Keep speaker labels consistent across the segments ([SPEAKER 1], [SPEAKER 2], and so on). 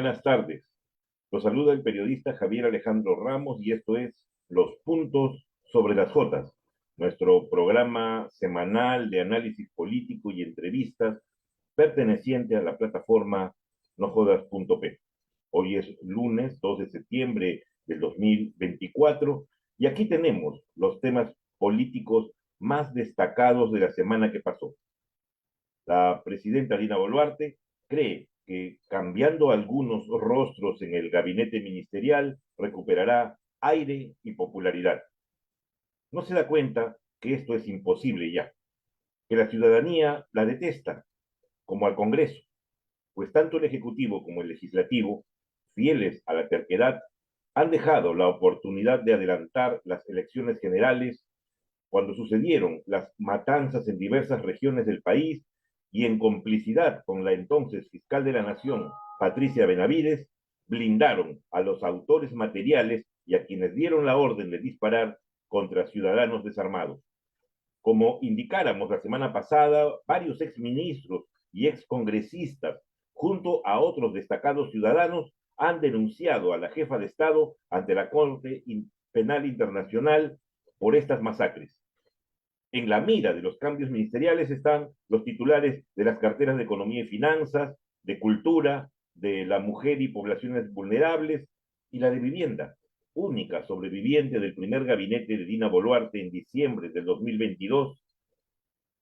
[SPEAKER 1] buenas tardes. Los saluda el periodista Javier Alejandro Ramos y esto es Los Puntos sobre las Jotas, nuestro programa semanal de análisis político y entrevistas perteneciente a la plataforma nojodas.p. Hoy es lunes 2 de septiembre del 2024 y aquí tenemos los temas políticos más destacados de la semana que pasó. La presidenta Dina Boluarte cree que cambiando algunos rostros en el gabinete ministerial recuperará aire y popularidad. No se da cuenta que esto es imposible ya, que la ciudadanía la detesta, como al Congreso, pues tanto el Ejecutivo como el Legislativo, fieles a la terquedad, han dejado la oportunidad de adelantar las elecciones generales cuando sucedieron las matanzas en diversas regiones del país y en complicidad con la entonces fiscal de la Nación, Patricia Benavides, blindaron a los autores materiales y a quienes dieron la orden de disparar contra ciudadanos desarmados. Como indicáramos la semana pasada, varios exministros y excongresistas, junto a otros destacados ciudadanos, han denunciado a la jefa de Estado ante la Corte Penal Internacional por estas masacres. En la mira de los cambios ministeriales están los titulares de las carteras de Economía y Finanzas, de Cultura, de la Mujer y Poblaciones Vulnerables y la de Vivienda, única sobreviviente del primer gabinete de Dina Boluarte en diciembre del 2022,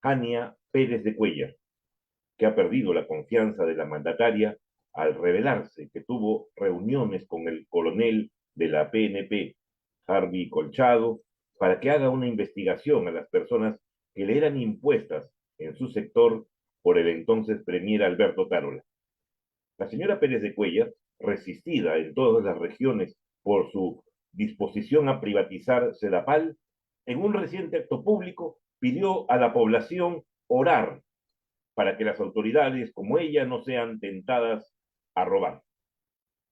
[SPEAKER 1] Jania Pérez de Cuellar, que ha perdido la confianza de la mandataria al revelarse que tuvo reuniones con el coronel de la PNP, Harvey Colchado, para que haga una investigación a las personas que le eran impuestas en su sector por el entonces premier Alberto Tarola. La señora Pérez de Cuellar, resistida en todas las regiones por su disposición a privatizar Sedapal, en un reciente acto público pidió a la población orar para que las autoridades como ella no sean tentadas a robar.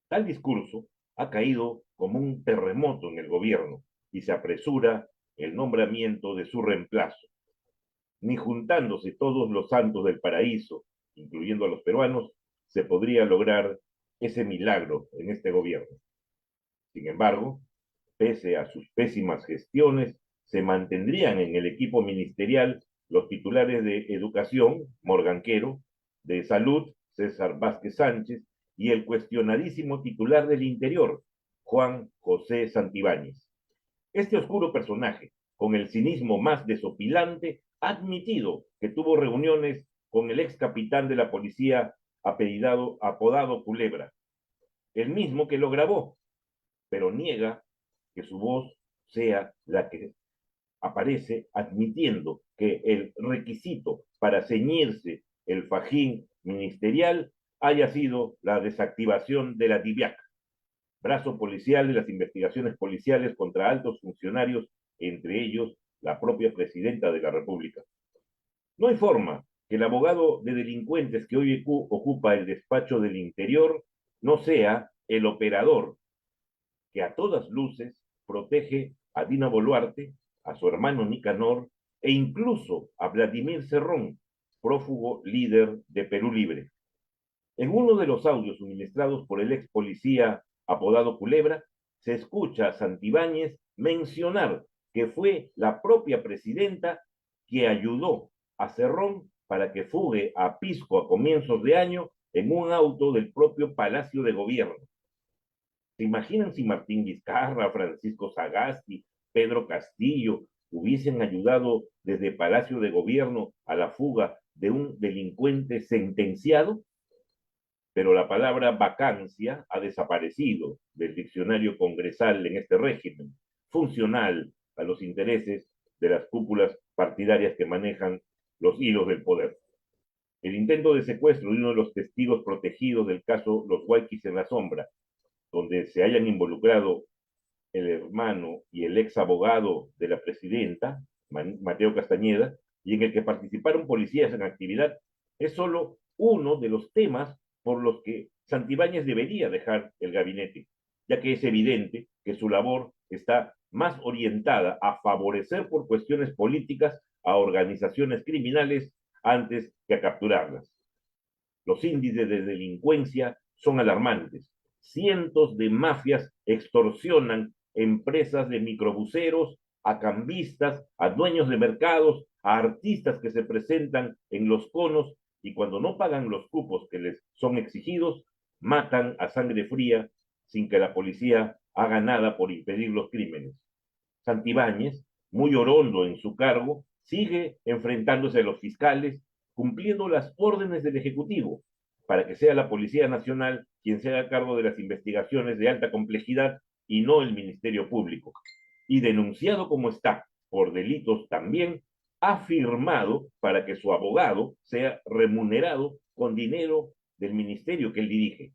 [SPEAKER 1] Tal discurso ha caído como un terremoto en el gobierno y se apresura el nombramiento de su reemplazo. Ni juntándose todos los santos del paraíso, incluyendo a los peruanos, se podría lograr ese milagro en este gobierno. Sin embargo, pese a sus pésimas gestiones, se mantendrían en el equipo ministerial los titulares de Educación, Morgan Quero, de Salud, César Vázquez Sánchez, y el cuestionadísimo titular del Interior, Juan José Santibáñez. Este oscuro personaje, con el cinismo más desopilante, ha admitido que tuvo reuniones con el ex capitán de la policía apodado Culebra, el mismo que lo grabó, pero niega que su voz sea la que aparece admitiendo que el requisito para ceñirse el fajín ministerial haya sido la desactivación de la DIVIAC, brazo policial de las investigaciones policiales contra altos funcionarios, entre ellos la propia presidenta de la República. No hay forma que el abogado de delincuentes que hoy ocupa el despacho del Interior no sea el operador que a todas luces protege a Dina Boluarte, a su hermano Nicanor e incluso a Vladimir Cerrón, prófugo líder de Perú Libre. En uno de los audios suministrados por el ex policía apodado Culebra, se escucha a Santibáñez mencionar que fue la propia presidenta que ayudó a Cerrón para que fugue a Pisco a comienzos de año en un auto del propio Palacio de Gobierno. ¿Se imaginan si Martín Vizcarra, Francisco Sagasti, Pedro Castillo hubiesen ayudado desde Palacio de Gobierno a la fuga de un delincuente sentenciado? Pero la palabra vacancia ha desaparecido del diccionario congresal en este régimen, funcional a los intereses de las cúpulas partidarias que manejan los hilos del poder. El intento de secuestro de uno de los testigos protegidos del caso Los Huayquis en la Sombra, donde se hayan involucrado el hermano y el ex abogado de la presidenta, Mateo Castañeda, y en el que participaron policías en actividad, es solo uno de los temas por los que Santibáñez debería dejar el gabinete, ya que es evidente que su labor está más orientada a favorecer por cuestiones políticas a organizaciones criminales antes que a capturarlas. Los índices de delincuencia son alarmantes. Cientos de mafias extorsionan empresas de microbuseros, a cambistas, a dueños de mercados, a artistas que se presentan en los conos y cuando no pagan los cupos que les son exigidos, matan a sangre fría sin que la policía haga nada por impedir los crímenes. Santibáñez, muy orondo en su cargo, sigue enfrentándose a los fiscales, cumpliendo las órdenes del Ejecutivo, para que sea la Policía Nacional quien se haga cargo de las investigaciones de alta complejidad y no el Ministerio Público. Y denunciado como está por delitos también, ha firmado para que su abogado sea remunerado con dinero del ministerio que él dirige,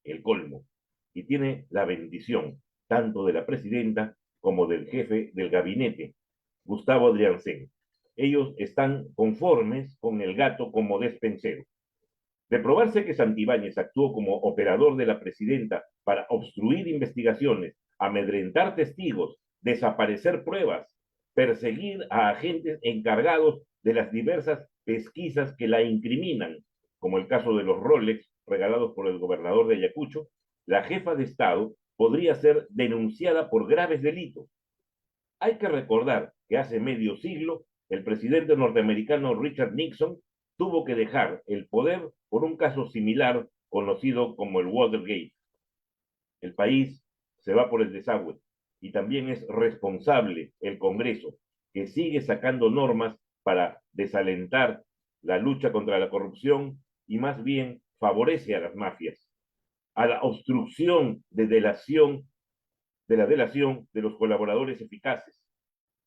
[SPEAKER 1] el colmo, y tiene la bendición tanto de la presidenta como del jefe del gabinete, Gustavo Adriansen. Ellos están conformes con el gato como despensero. De probarse que Santibáñez actuó como operador de la presidenta para obstruir investigaciones, amedrentar testigos, desaparecer pruebas, perseguir a agentes encargados de las diversas pesquisas que la incriminan, como el caso de los Rolex regalados por el gobernador de Ayacucho, la jefa de Estado podría ser denunciada por graves delitos. Hay que recordar que hace medio siglo el presidente norteamericano Richard Nixon tuvo que dejar el poder por un caso similar conocido como el Watergate. El país se va por el desagüe y también es responsable el Congreso, que sigue sacando normas para desalentar la lucha contra la corrupción y más bien favorece a las mafias, a la obstrucción de la delación de los colaboradores eficaces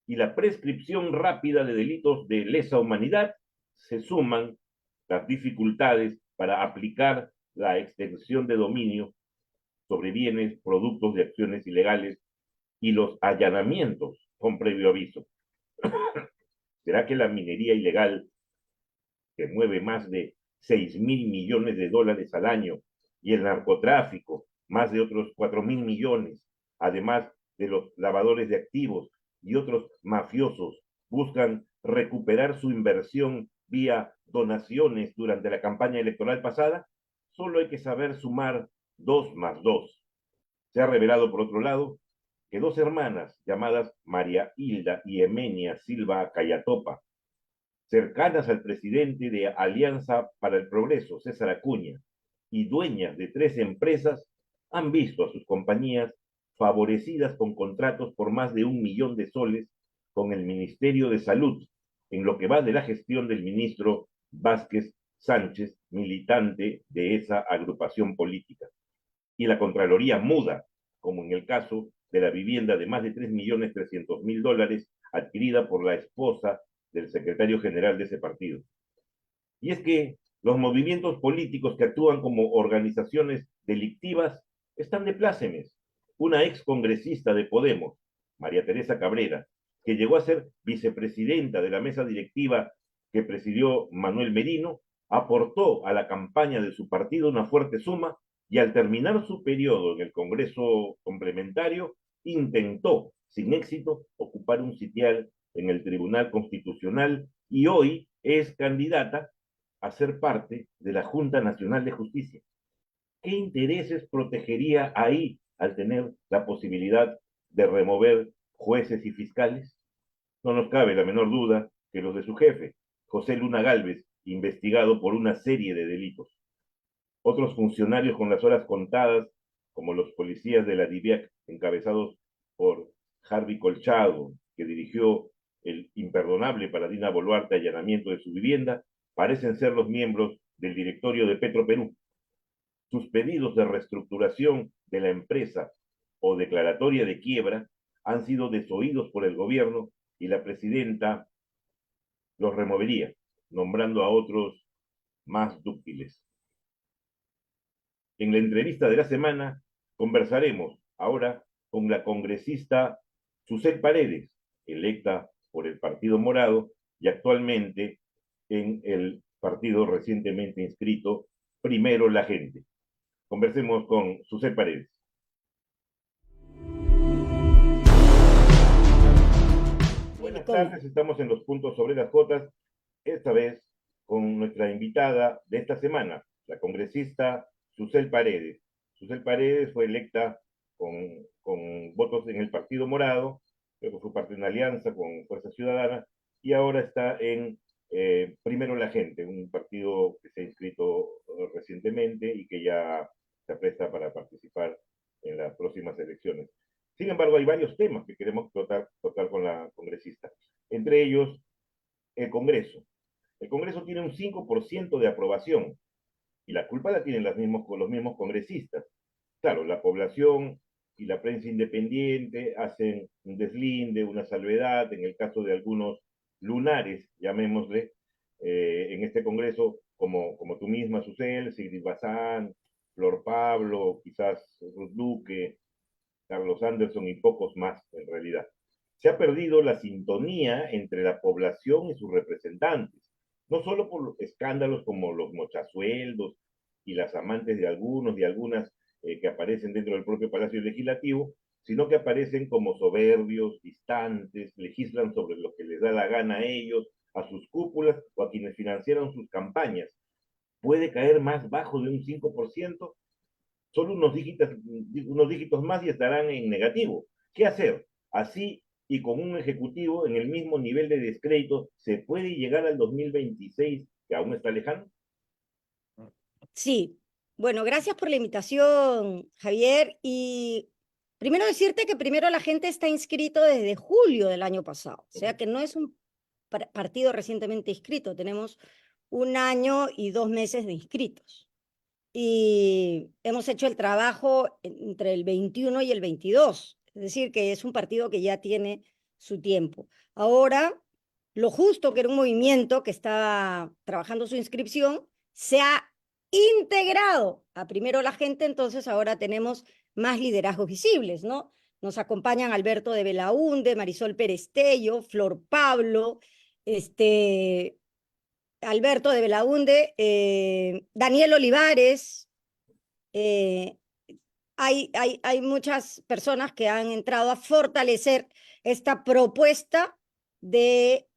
[SPEAKER 1] y la prescripción rápida de delitos de lesa humanidad, se suman las dificultades para aplicar la extensión de dominio sobre bienes, productos de acciones ilegales y los allanamientos con previo aviso. ¿Será que la minería ilegal, que mueve más de 6.000 millones de dólares al año, y el narcotráfico, más de otros 4.000 millones, además de los lavadores de activos y otros mafiosos, buscan recuperar su inversión vía donaciones durante la campaña electoral pasada? Solo hay que saber sumar 2 más 2. Se ha revelado, por otro lado, que 2 hermanas llamadas María Hilda y Emenia Silva Cayatopa, cercanas al presidente de Alianza para el Progreso, César Acuña, y dueñas de 3 empresas, han visto a sus compañías favorecidas con contratos por más de 1 millón de soles con el Ministerio de Salud, en lo que va de la gestión del ministro Vázquez Sánchez, militante de esa agrupación política. Y la Contraloría muda, como en el caso de la vivienda de más de 3.300.000 dólares adquirida por la esposa del secretario general de ese partido. Y es que los movimientos políticos que actúan como organizaciones delictivas están de plácemes. Una ex congresista de Podemos, María Teresa Cabrera, que llegó a ser vicepresidenta de la mesa directiva que presidió Manuel Merino, aportó a la campaña de su partido una fuerte suma y al terminar su periodo en el Congreso complementario, intentó, sin éxito, ocupar un sitial en el Tribunal Constitucional y hoy es candidata a ser parte de la Junta Nacional de Justicia. ¿Qué intereses protegería ahí al tener la posibilidad de remover jueces y fiscales? No nos cabe la menor duda que los de su jefe, José Luna Gálvez, investigado por una serie de delitos. Otros funcionarios con las horas contadas, como los policías de la DIVIAC, encabezados por Harvey Colchado, que dirigió el imperdonable para Dina Boluarte allanamiento de su vivienda, parecen ser los miembros del directorio de Petroperú. Sus pedidos de reestructuración de la empresa o declaratoria de quiebra han sido desoídos por el gobierno y la presidenta los removería, nombrando a otros más dúctiles. En la entrevista de la semana conversaremos ahora con la congresista Susel Paredes, electa por el Partido Morado y actualmente en el partido recientemente inscrito Primero la Gente. Conversemos con Susel Paredes. Buenas tardes, estamos en los puntos sobre las Jotas, esta vez con nuestra invitada de esta semana, la congresista Susel Paredes. Susel Paredes fue electa con votos en el Partido Morado, luego fue parte de una alianza con Fuerza Ciudadana, y ahora está en Primero la Gente, un partido que se ha inscrito recientemente y que ya se presta para participar en las próximas elecciones. Sin embargo, hay varios temas que queremos tocar con la congresista. Entre ellos, el Congreso. El Congreso tiene un 5% de aprobación y la culpa la tienen los mismos congresistas. Claro, la población y la prensa independiente hacen un deslinde, una salvedad, en el caso de algunos lunares, llamémosle, en este Congreso, como tú misma, Susel, Sigrid Bazán, Flor Pablo, quizás Ruth Duque, Carlos Anderson y pocos más, en realidad. Se ha perdido la sintonía entre la población y sus representantes, no solo por escándalos como los mochasueldos y las amantes de algunos y algunas que aparecen dentro del propio Palacio Legislativo, sino que aparecen como soberbios, distantes, legislan sobre lo que les da la gana a ellos, a sus cúpulas o a quienes financiaron sus campañas. Puede caer más bajo de un 5%, solo unos dígitos más y estarán en negativo. ¿Qué hacer? Así y con un ejecutivo en el mismo nivel de descrédito, ¿se puede llegar al 2026 que aún está lejano?
[SPEAKER 2] Sí, bueno, gracias por la invitación, Javier. Y primero decirte que Primero la Gente está inscrito desde julio del año pasado, o sea que no es un partido recientemente inscrito, tenemos 1 año y 2 meses de inscritos. Y hemos hecho el trabajo entre el 21 y el 22, es decir, que es un partido que ya tiene su tiempo. Ahora, lo justo, que era un movimiento que estaba trabajando su inscripción, se ha integrado a Primero la Gente, entonces ahora tenemos más liderazgos visibles, ¿no? Nos acompañan Alberto de Belaúnde, Marisol Perestello, Flor Pablo, Alberto de Belaúnde, Daniel Olivares. eh, hay muchas personas que han entrado a fortalecer esta propuesta de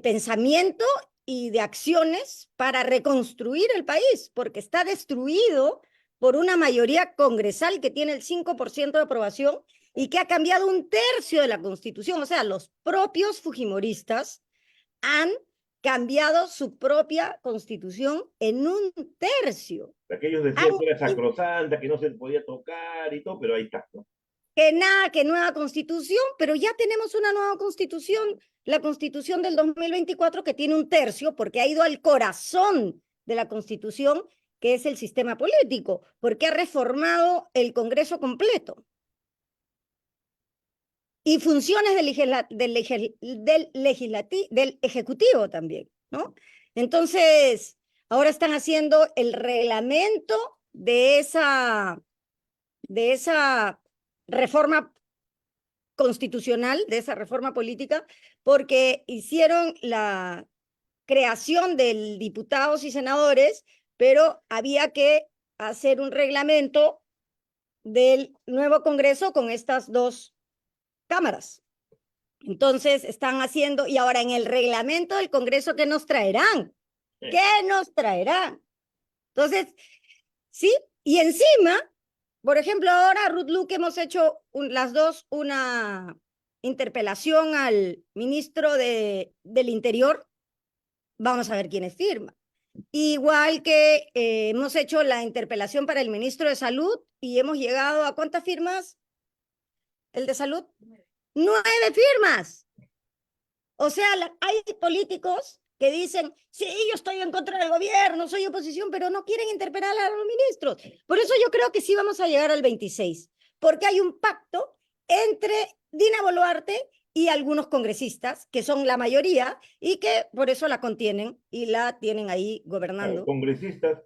[SPEAKER 2] pensamiento y de acciones para reconstruir el país, porque está destruido por una mayoría congresal que tiene el 5% de aprobación y que ha cambiado 1/3 de la Constitución. O sea, los propios fujimoristas han cambiado su propia Constitución en 1/3.
[SPEAKER 1] Aquellos decían que era sacrosanta, que no se podía tocar y todo, pero ahí está, ¿no?
[SPEAKER 2] Que nada, que nueva constitución, pero ya tenemos una nueva constitución, la constitución del 2024, que tiene 1/3, porque ha ido al corazón de la constitución, que es el sistema político, porque ha reformado el Congreso completo. Y funciones del Ejecutivo también, ¿no? Entonces, ahora están haciendo el reglamento de esa reforma constitucional, de esa reforma política, porque hicieron la creación de diputados y senadores, pero había que hacer un reglamento del nuevo Congreso con estas dos cámaras. Entonces están haciendo, y ahora en el reglamento del Congreso, ¿qué nos traerán? ¿Qué nos traerán? Entonces, sí, y encima, por ejemplo, ahora Ruth Luque hemos hecho las dos una interpelación al ministro del Interior. Vamos a ver quiénes firman. Igual que hemos hecho la interpelación para el ministro de Salud y hemos llegado a ¿cuántas firmas? ¿El de Salud? 9 firmas. O sea, hay políticos que dicen, sí, yo estoy en contra del gobierno, soy oposición, pero no quieren interpelar a los ministros. Por eso yo creo que sí vamos a llegar al 26, porque hay un pacto entre Dina Boluarte y algunos congresistas, que son la mayoría, y que por eso la contienen y la tienen ahí gobernando.
[SPEAKER 1] Congresistas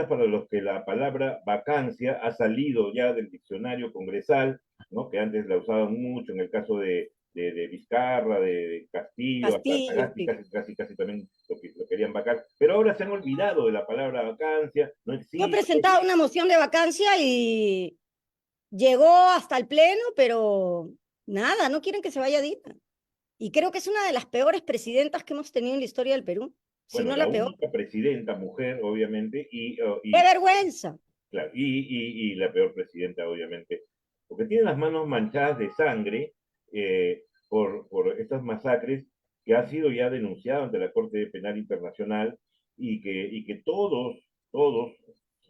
[SPEAKER 1] para los que la palabra vacancia ha salido ya del diccionario congresal, ¿no? Que antes la usaban mucho en el caso de Vizcarra, de Castillo, hasta
[SPEAKER 2] Castillo,
[SPEAKER 1] Sagasti,
[SPEAKER 2] sí.
[SPEAKER 1] casi también lo querían vacar, pero ahora se han olvidado de la palabra vacancia, no
[SPEAKER 2] Yo he
[SPEAKER 1] existe.
[SPEAKER 2] presentado una moción de vacancia y llegó hasta el pleno, pero nada, no quieren que se vaya Dina. Y creo que es una de las peores presidentas que hemos tenido en la historia del Perú. si
[SPEAKER 1] Bueno,
[SPEAKER 2] no
[SPEAKER 1] la
[SPEAKER 2] la peor.
[SPEAKER 1] única presidenta mujer, obviamente,
[SPEAKER 2] ¡Qué vergüenza!
[SPEAKER 1] claro, y la peor presidenta, obviamente, porque tiene las manos manchadas de sangre por estas masacres que ha sido ya denunciado ante la Corte Penal Internacional y que todos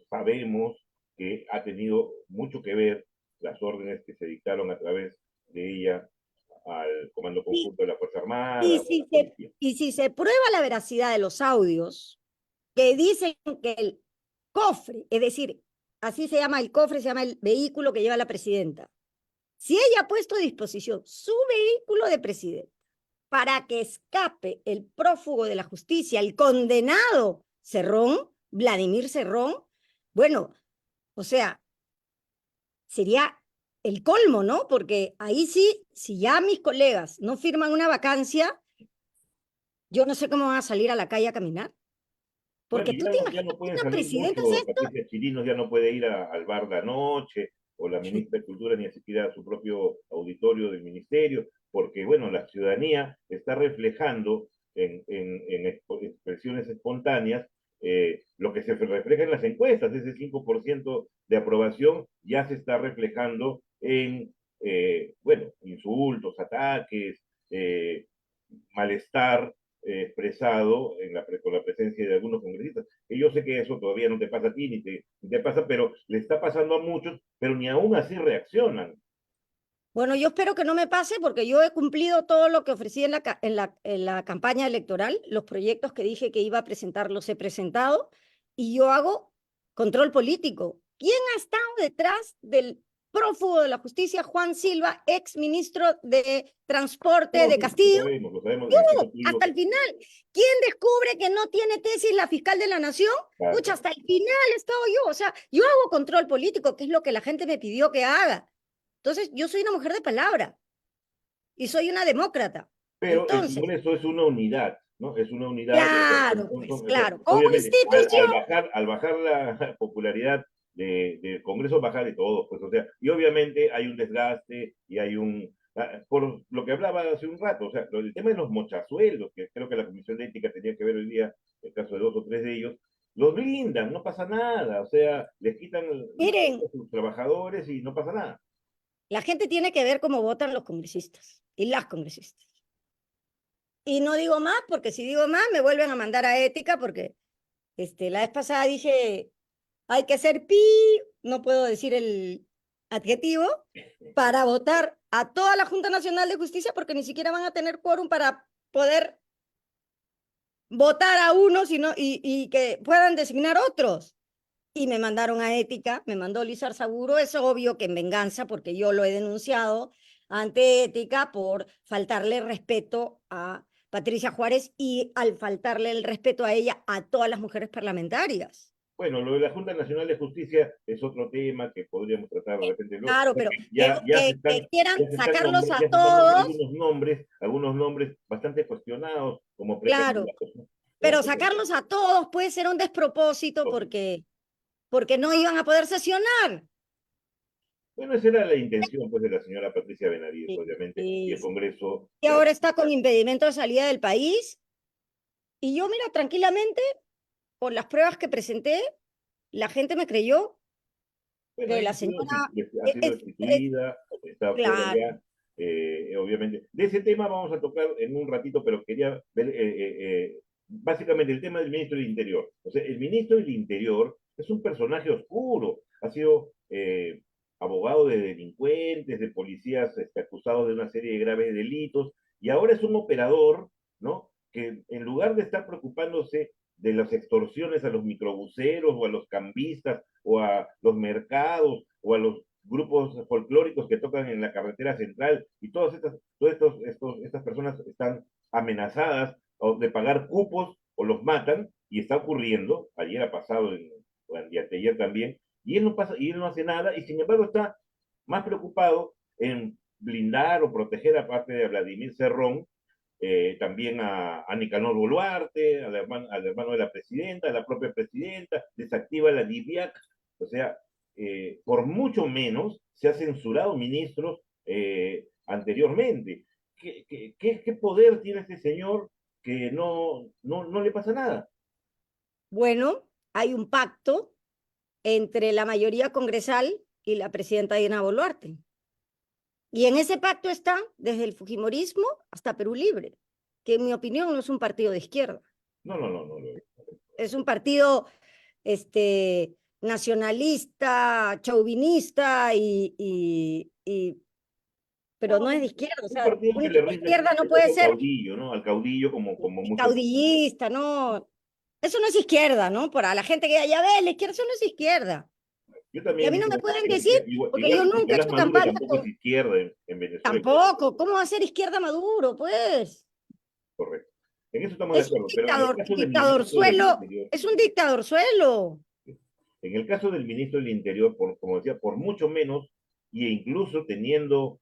[SPEAKER 1] sabemos que ha tenido mucho que ver las órdenes que se dictaron a través de ella al Comando
[SPEAKER 2] Y,
[SPEAKER 1] Conjunto de la Fuerza
[SPEAKER 2] y,
[SPEAKER 1] Armada o a
[SPEAKER 2] si
[SPEAKER 1] la
[SPEAKER 2] se,
[SPEAKER 1] policía.
[SPEAKER 2] y si se prueba la veracidad de los audios que dicen que el cofre, es decir, así se llama el cofre, se llama el vehículo que lleva la presidenta. Si ella ha puesto a disposición su vehículo de presidente para que escape el prófugo de la justicia, el condenado Cerrón, Vladimir Cerrón, bueno, o sea, sería el colmo, ¿no? Porque ahí sí, si ya mis colegas no firman una vacancia, yo no sé cómo van a salir a la calle a caminar.
[SPEAKER 1] Bueno,
[SPEAKER 2] Porque tú te
[SPEAKER 1] ya
[SPEAKER 2] imaginas
[SPEAKER 1] no
[SPEAKER 2] que
[SPEAKER 1] pueden
[SPEAKER 2] una
[SPEAKER 1] salir
[SPEAKER 2] presidenta hace
[SPEAKER 1] mucho,
[SPEAKER 2] esto.
[SPEAKER 1] Patricia Chirinos ya no puede ir al bar de anoche, o la ministra de Cultura ni siquiera a su propio auditorio del ministerio, porque, bueno, la ciudadanía está reflejando en expresiones espontáneas lo que se refleja en las encuestas, ese 5% de aprobación ya se está reflejando en, bueno, insultos, ataques, malestar expresado con la presencia de algunos congresistas. Y yo sé que eso todavía no te pasa a ti ni te pasa, pero le está pasando a muchos, pero ni aún así reaccionan.
[SPEAKER 2] Bueno, yo espero que no me pase porque yo he cumplido todo lo que ofrecí en la campaña electoral. Los proyectos que dije que iba a presentar los he presentado y yo hago control político. ¿Quién ha estado detrás del prófugo de la justicia, Juan Silva, ex ministro de Transporte
[SPEAKER 1] No,
[SPEAKER 2] de
[SPEAKER 1] sí,
[SPEAKER 2] Castillo?
[SPEAKER 1] lo sabemos, el equipo
[SPEAKER 2] Yo,
[SPEAKER 1] tuyo,
[SPEAKER 2] hasta el final. ¿Quién descubre que no tiene tesis la fiscal de la Nación? Pucha,
[SPEAKER 1] claro.
[SPEAKER 2] hasta el final he estado yo. O sea, yo hago control político, que es lo que la gente me pidió que haga. Entonces, yo soy una mujer de palabra y soy una demócrata.
[SPEAKER 1] Pero el
[SPEAKER 2] Entonces,
[SPEAKER 1] Congreso es una unidad, ¿no? Es una unidad,
[SPEAKER 2] claro, pues
[SPEAKER 1] o sea,
[SPEAKER 2] claro, como
[SPEAKER 1] obviamente,
[SPEAKER 2] institución,
[SPEAKER 1] al bajar la popularidad del Congreso, baja de todo, pues, o sea, y obviamente hay un desgaste y hay por lo que hablaba hace un rato, o sea, el tema de los mochazuelos, que creo que la Comisión de Ética tenía que ver hoy día, el caso de 2 o 3 de ellos, los blindan, no pasa nada, o sea, les quitan
[SPEAKER 2] miren,
[SPEAKER 1] a sus trabajadores y no pasa nada.
[SPEAKER 2] la gente tiene que ver cómo votan los congresistas y las congresistas. Y no digo más, porque si digo más, me vuelven a mandar a ética, porque la vez pasada dije, hay que ser pi, no puedo decir el adjetivo, para votar a toda la Junta Nacional de Justicia, porque ni siquiera van a tener quórum para poder votar a unos y que puedan designar otros. Y me mandaron a ética, me mandó Lizar Saburo, es obvio que en venganza, porque yo lo he denunciado ante ética por faltarle respeto a Patricia Juárez y al faltarle el respeto a ella, a todas las mujeres parlamentarias.
[SPEAKER 1] Bueno, lo de la Junta Nacional de Justicia es otro tema que podríamos tratar de repente luego,
[SPEAKER 2] Claro, pero
[SPEAKER 1] porque
[SPEAKER 2] que quieran sacarlos a
[SPEAKER 1] ya se están dando
[SPEAKER 2] todos,
[SPEAKER 1] algunos nombres bastante cuestionados como
[SPEAKER 2] claro,
[SPEAKER 1] precandidatos, ¿no?
[SPEAKER 2] pero sacarlos a todos puede ser un despropósito porque no iban a poder sesionar.
[SPEAKER 1] Bueno, esa era la intención pues de la señora Patricia Benavides,
[SPEAKER 2] Sí,
[SPEAKER 1] obviamente, y
[SPEAKER 2] sí,
[SPEAKER 1] el
[SPEAKER 2] sí.
[SPEAKER 1] Congreso,
[SPEAKER 2] Y ahora está con impedimento de salida del país. Y yo, mira, tranquilamente, por las pruebas que presenté, la gente me creyó
[SPEAKER 1] bueno,
[SPEAKER 2] que
[SPEAKER 1] ella
[SPEAKER 2] la señora
[SPEAKER 1] ha sido destituida, está fuera
[SPEAKER 2] claro.
[SPEAKER 1] ya, obviamente. De ese tema vamos a tocar en un ratito, pero quería ver básicamente el tema del ministro del Interior. O sea, el ministro del Interior es un personaje oscuro, ha sido abogado de delincuentes, de policías acusados de una serie de graves delitos, y ahora es un operador, ¿no? Que en lugar de estar preocupándose de las extorsiones a los microbuseros o a los cambistas o a los mercados o a los grupos folclóricos que tocan en la carretera central y estas personas están amenazadas de pagar cupos o los matan y está ocurriendo, ayer ha pasado y anteayer también, y él no hace nada y sin embargo está más preocupado en blindar o proteger a parte de Vladimir Cerrón, también a Nicanor Boluarte, al hermano de la presidenta, a la propia presidenta, desactiva la DIVIAC, o sea, por mucho menos se ha censurado ministros anteriormente. ¿Qué poder tiene este señor que no le pasa nada.
[SPEAKER 2] Bueno, hay un pacto entre la mayoría congresal y la presidenta Dina Boluarte. Y en ese pacto está desde el fujimorismo hasta Perú Libre, que en mi opinión no es un partido de izquierda,
[SPEAKER 1] No.
[SPEAKER 2] es un partido nacionalista, chauvinista pero no es de izquierda, o
[SPEAKER 1] Un
[SPEAKER 2] sea,
[SPEAKER 1] partido
[SPEAKER 2] una
[SPEAKER 1] que le rinde
[SPEAKER 2] izquierda no puede
[SPEAKER 1] respeto al
[SPEAKER 2] ser
[SPEAKER 1] caudillo, ¿no? Al caudillo como muchos.
[SPEAKER 2] caudillista, no, eso no es izquierda, ¿no? Para la gente que ya ve, la izquierda eso no es izquierda.
[SPEAKER 1] Yo
[SPEAKER 2] Y a
[SPEAKER 1] también
[SPEAKER 2] mí no me
[SPEAKER 1] digo,
[SPEAKER 2] pueden decir, porque yo
[SPEAKER 1] igual que
[SPEAKER 2] nunca he
[SPEAKER 1] Nicolás
[SPEAKER 2] hecho
[SPEAKER 1] Maduro
[SPEAKER 2] campaña
[SPEAKER 1] tampoco es
[SPEAKER 2] con,
[SPEAKER 1] izquierda en Venezuela,
[SPEAKER 2] tampoco, ¿cómo va a ser izquierda Maduro? Pues
[SPEAKER 1] correcto. En eso estamos de
[SPEAKER 2] es un
[SPEAKER 1] acuerdo, pero en el caso del ministro del
[SPEAKER 2] dictadorzuelo,
[SPEAKER 1] Interior,
[SPEAKER 2] es un dictadorzuelo.
[SPEAKER 1] en el caso del ministro del Interior, como decía, por mucho menos, e incluso teniendo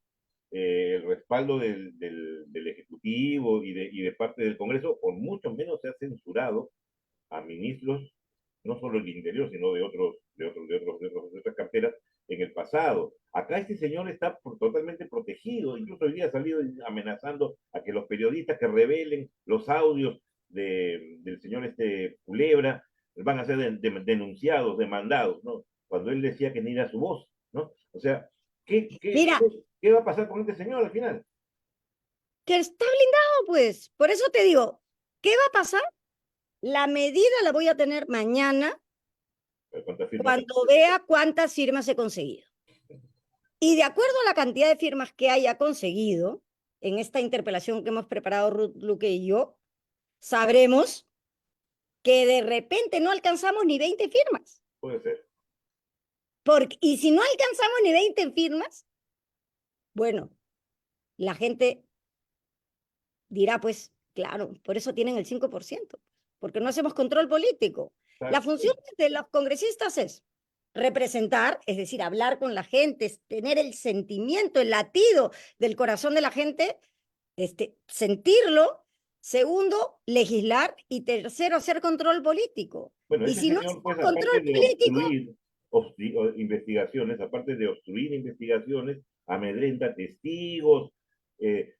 [SPEAKER 1] el respaldo del Ejecutivo y de parte del Congreso, por mucho menos se ha censurado a ministros, no solo del Interior, sino de otras carteras en el pasado. Acá este señor está totalmente protegido, incluso hoy día ha salido amenazando a que los periodistas que revelen los audios del señor Culebra van a ser denunciados, demandados, ¿no? Cuando él decía que ni era su voz, ¿no? O sea, ¿qué, qué,
[SPEAKER 2] Mira,
[SPEAKER 1] qué va a pasar con este señor al final?
[SPEAKER 2] que está blindado, pues. Por eso te digo, ¿qué va a pasar? La medida la voy a tener mañana
[SPEAKER 1] ¿Cuántas firmas?
[SPEAKER 2] cuando vea cuántas firmas he conseguido. Y de acuerdo a la cantidad de firmas que haya conseguido en esta interpelación que hemos preparado Ruth Luque y yo, sabremos que de repente no alcanzamos ni 20 firmas.
[SPEAKER 1] Puede ser.
[SPEAKER 2] Y si no alcanzamos ni 20 firmas, bueno, la gente dirá, pues, claro, por eso tienen el 5%, porque no hacemos control político. La función de los congresistas es representar, es decir, hablar con la gente, tener el sentimiento, el latido del corazón de la gente, sentirlo. Segundo, legislar. Y tercero, hacer control político.
[SPEAKER 1] Bueno,
[SPEAKER 2] Y
[SPEAKER 1] ese
[SPEAKER 2] si no
[SPEAKER 1] señor,
[SPEAKER 2] hacemos
[SPEAKER 1] pues, aparte
[SPEAKER 2] control
[SPEAKER 1] de
[SPEAKER 2] político,
[SPEAKER 1] obstruir investigaciones, aparte de obstruir investigaciones, amedrenta testigos, eh,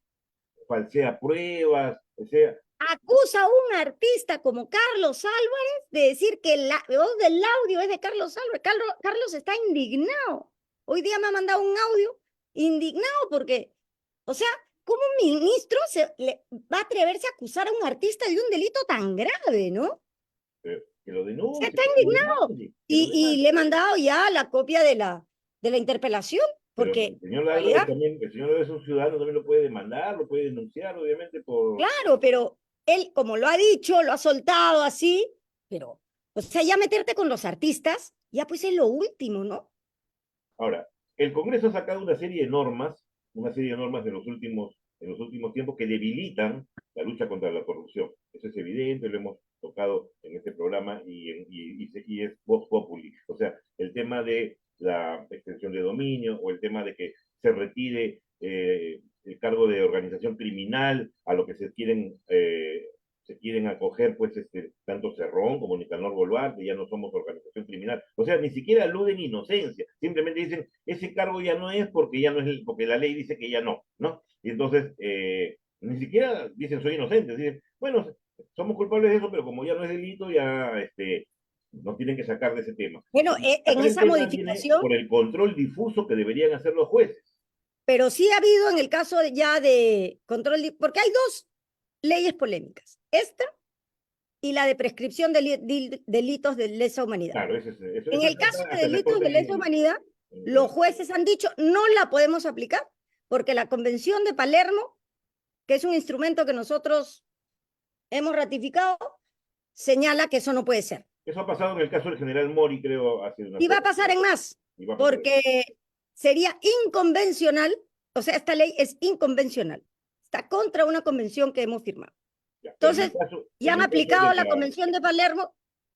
[SPEAKER 1] falsea pruebas, o sea,
[SPEAKER 2] acusa a un artista como Carlos Álvarez de decir que la voz del audio es de Carlos Álvarez. Carlos está indignado. Hoy día me ha mandado un audio indignado porque, o sea, ¿cómo un ministro va a atreverse a acusar a un artista de un delito tan grave, ¿no?
[SPEAKER 1] que lo
[SPEAKER 2] Se
[SPEAKER 1] denuncie,
[SPEAKER 2] está
[SPEAKER 1] que lo
[SPEAKER 2] indignado.
[SPEAKER 1] demande, que lo
[SPEAKER 2] Y
[SPEAKER 1] demande.
[SPEAKER 2] le he mandado ya la copia de la interpelación,
[SPEAKER 1] Pero
[SPEAKER 2] porque
[SPEAKER 1] el señor
[SPEAKER 2] en
[SPEAKER 1] Álvarez
[SPEAKER 2] realidad,
[SPEAKER 1] también, el señor Álvarez es un ciudadano, también lo puede demandar, lo puede denunciar, obviamente, por...
[SPEAKER 2] claro, pero él, como lo ha dicho, lo ha soltado así, pero, o sea, ya meterte con los artistas, ya pues es lo último, ¿no?
[SPEAKER 1] Ahora, el Congreso ha sacado una serie de normas en los últimos tiempos que debilitan la lucha contra la corrupción. Eso es evidente, lo hemos tocado en este programa y es vox populi. O sea, el tema de la extensión de dominio o el tema de que se retire el cargo de organización criminal a lo que se quieren acoger, pues, tanto Cerrón como Nicanor Boluarte, ya no somos organización criminal. O sea, ni siquiera aluden inocencia, simplemente dicen, ese cargo ya no es porque ya no es, porque la ley dice que ya no, ¿no? Y entonces, ni siquiera dicen soy inocente, dicen, bueno, somos culpables de eso, pero como ya no es delito, ya, nos tienen que sacar de ese tema.
[SPEAKER 2] Bueno, en
[SPEAKER 1] Acá el
[SPEAKER 2] esa
[SPEAKER 1] tema viene
[SPEAKER 2] modificación,
[SPEAKER 1] por el control difuso que deberían hacer los jueces.
[SPEAKER 2] pero sí ha habido en el caso ya de control, porque hay dos leyes polémicas, esta y la de prescripción de delitos de lesa humanidad.
[SPEAKER 1] Claro, eso
[SPEAKER 2] En el
[SPEAKER 1] está
[SPEAKER 2] caso de
[SPEAKER 1] hasta en la
[SPEAKER 2] delitos
[SPEAKER 1] Corte
[SPEAKER 2] de lesa humanidad, los jueces han dicho no la podemos aplicar porque la Convención de Palermo, que es un instrumento que nosotros hemos ratificado, señala que eso no puede ser.
[SPEAKER 1] Eso ha pasado en el caso del general Mori, creo, hace unas
[SPEAKER 2] Y va a
[SPEAKER 1] pocas
[SPEAKER 2] pasar en más,
[SPEAKER 1] y va a pasar.
[SPEAKER 2] porque sería inconvencional, o sea, esta ley es inconvencional, está contra una convención que hemos firmado.
[SPEAKER 1] Ya, pero
[SPEAKER 2] Entonces, ya
[SPEAKER 1] en
[SPEAKER 2] han
[SPEAKER 1] el caso
[SPEAKER 2] aplicado la Convención de Palermo,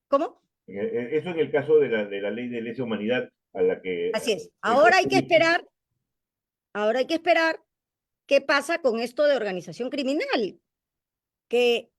[SPEAKER 2] ¿cómo?
[SPEAKER 1] eso en el caso de la ley de lesa humanidad a la que
[SPEAKER 2] Así es.
[SPEAKER 1] el juez
[SPEAKER 2] Ahora hay que esperar qué pasa con esto de organización criminal, que
[SPEAKER 1] en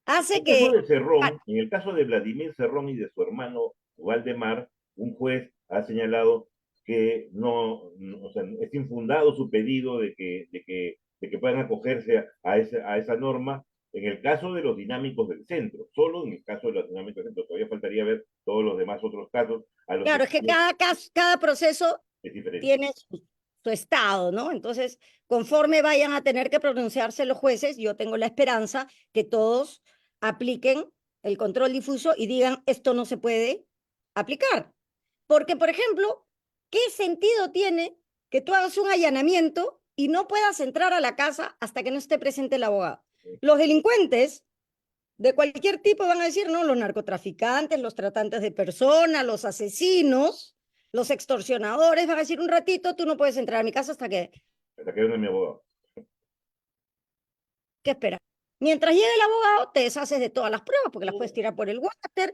[SPEAKER 2] hace
[SPEAKER 1] el caso
[SPEAKER 2] que,
[SPEAKER 1] de Cerrón, en el caso de Vladimir Cerrón y de su hermano Waldemar, un juez ha señalado que o sea, es infundado su pedido de que puedan acogerse a esa norma En el caso de los dinámicos del centro, solo en el caso de los dinámicos del centro, todavía faltaría ver todos los demás otros casos a los
[SPEAKER 2] Claro, es que
[SPEAKER 1] que
[SPEAKER 2] cada caso, cada proceso
[SPEAKER 1] es diferente.
[SPEAKER 2] tiene su estado, ¿no? Entonces, conforme vayan a tener que pronunciarse los jueces, yo tengo la esperanza que todos apliquen el control difuso y digan, esto no se puede aplicar. Porque, por ejemplo, ¿qué sentido tiene que tú hagas un allanamiento y no puedas entrar a la casa hasta que no esté presente el abogado? Los delincuentes de cualquier tipo van a decir, no, los narcotraficantes, los tratantes de personas, los asesinos, los extorsionadores, van a decir un ratito, tú no puedes entrar a mi casa hasta que,
[SPEAKER 1] Hasta que venga mi abogado.
[SPEAKER 2] ¿qué esperas? Mientras llegue el abogado, te deshaces de todas las pruebas, porque las puedes tirar por el water,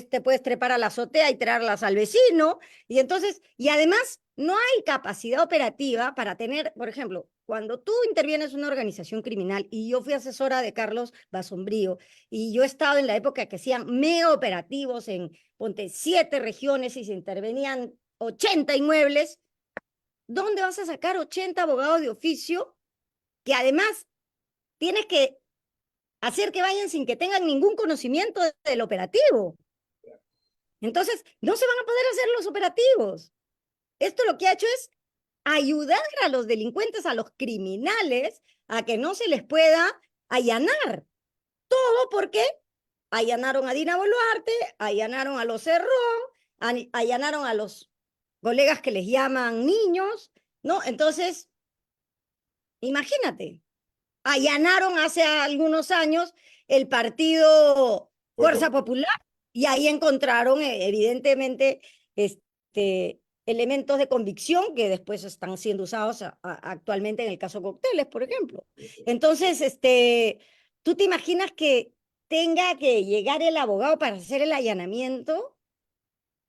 [SPEAKER 2] te puedes trepar a la azotea y tirarlas al vecino, y entonces, y además, no hay capacidad operativa para tener, por ejemplo, cuando tú intervienes en una organización criminal, y yo fui asesora de Carlos Basombrío, y yo he estado en la época que hacían mega operativos en, ponte, 7 regiones y se intervenían 80 inmuebles, ¿dónde vas a sacar 80 abogados de oficio que además tienes que hacer que vayan sin que tengan ningún conocimiento del operativo? Entonces, no se van a poder hacer los operativos. Esto lo que ha hecho es ayudar a los delincuentes, a los criminales, a que no se les pueda allanar. Todo porque allanaron a Dina Boluarte, allanaron a los Cerrón, allanaron a los colegas que les llaman niños, ¿no? Entonces, imagínate, allanaron hace algunos años el partido Fuerza Popular y ahí encontraron evidentemente elementos de convicción que después están siendo usados actualmente en el caso Cócteles, por ejemplo. Entonces, ¿tú te imaginas que tenga que llegar el abogado para hacer el allanamiento?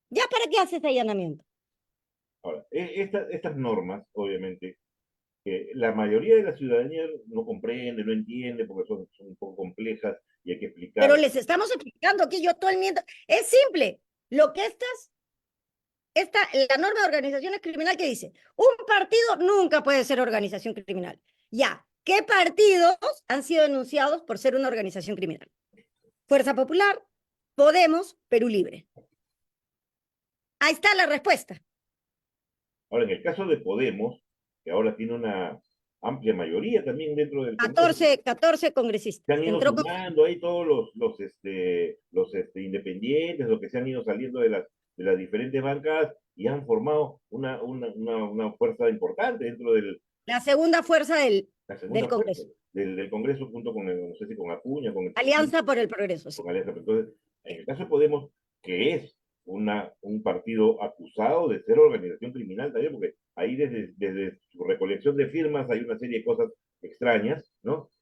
[SPEAKER 2] ¿Ya para qué hace ese allanamiento?
[SPEAKER 1] Ahora, estas normas, obviamente, que la mayoría de la ciudadanía no comprende, no entiende, porque son un poco complejas y hay que
[SPEAKER 2] Pero
[SPEAKER 1] explicar.
[SPEAKER 2] les estamos explicando aquí yo todo el miento. Es simple. Lo que la norma de organización es criminal que dice, un partido nunca puede ser organización criminal. Ya, ¿qué partidos han sido denunciados por ser una organización criminal? Fuerza Popular, Podemos, Perú Libre. Ahí está la respuesta.
[SPEAKER 1] Ahora, en el caso de Podemos, que ahora tiene una amplia mayoría también dentro del Congreso,
[SPEAKER 2] 14 congresistas.
[SPEAKER 1] se han ido
[SPEAKER 2] Entró con...
[SPEAKER 1] sumando ahí todos los independientes, los que se han ido saliendo de las diferentes bancadas y han formado una fuerza importante dentro del,
[SPEAKER 2] La segunda fuerza
[SPEAKER 1] la
[SPEAKER 2] del
[SPEAKER 1] segunda fuerza
[SPEAKER 2] Congreso.
[SPEAKER 1] del Congreso junto con, no sé si con Acuña, con el
[SPEAKER 2] Alianza por el Progreso. Sí.
[SPEAKER 1] con Alianza. Entonces, en el caso de Podemos, que es un partido acusado de ser organización criminal también, porque ahí desde su recolección de firmas hay una serie de cosas extrañas, ¿no?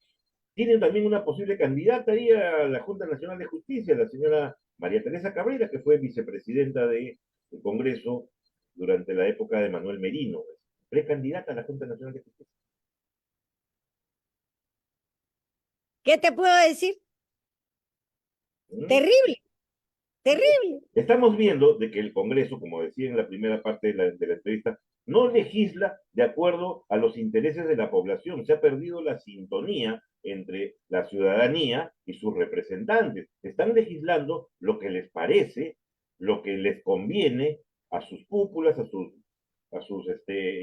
[SPEAKER 1] Tienen también una posible candidata ahí a la Junta Nacional de Justicia, la señora María Teresa Cabrera, que fue vicepresidenta del Congreso durante la época de Manuel Merino, precandidata a la Junta Nacional de Justicia.
[SPEAKER 2] ¿Qué te puedo decir?
[SPEAKER 1] ¿Mm?
[SPEAKER 2] Terrible, terrible.
[SPEAKER 1] Estamos viendo de que el Congreso, como decía en la primera parte de la entrevista, no legisla de acuerdo a los intereses de la población. Se ha perdido la sintonía entre la ciudadanía y sus representantes. Están legislando lo que les parece, lo que les conviene a sus cúpulas, a sus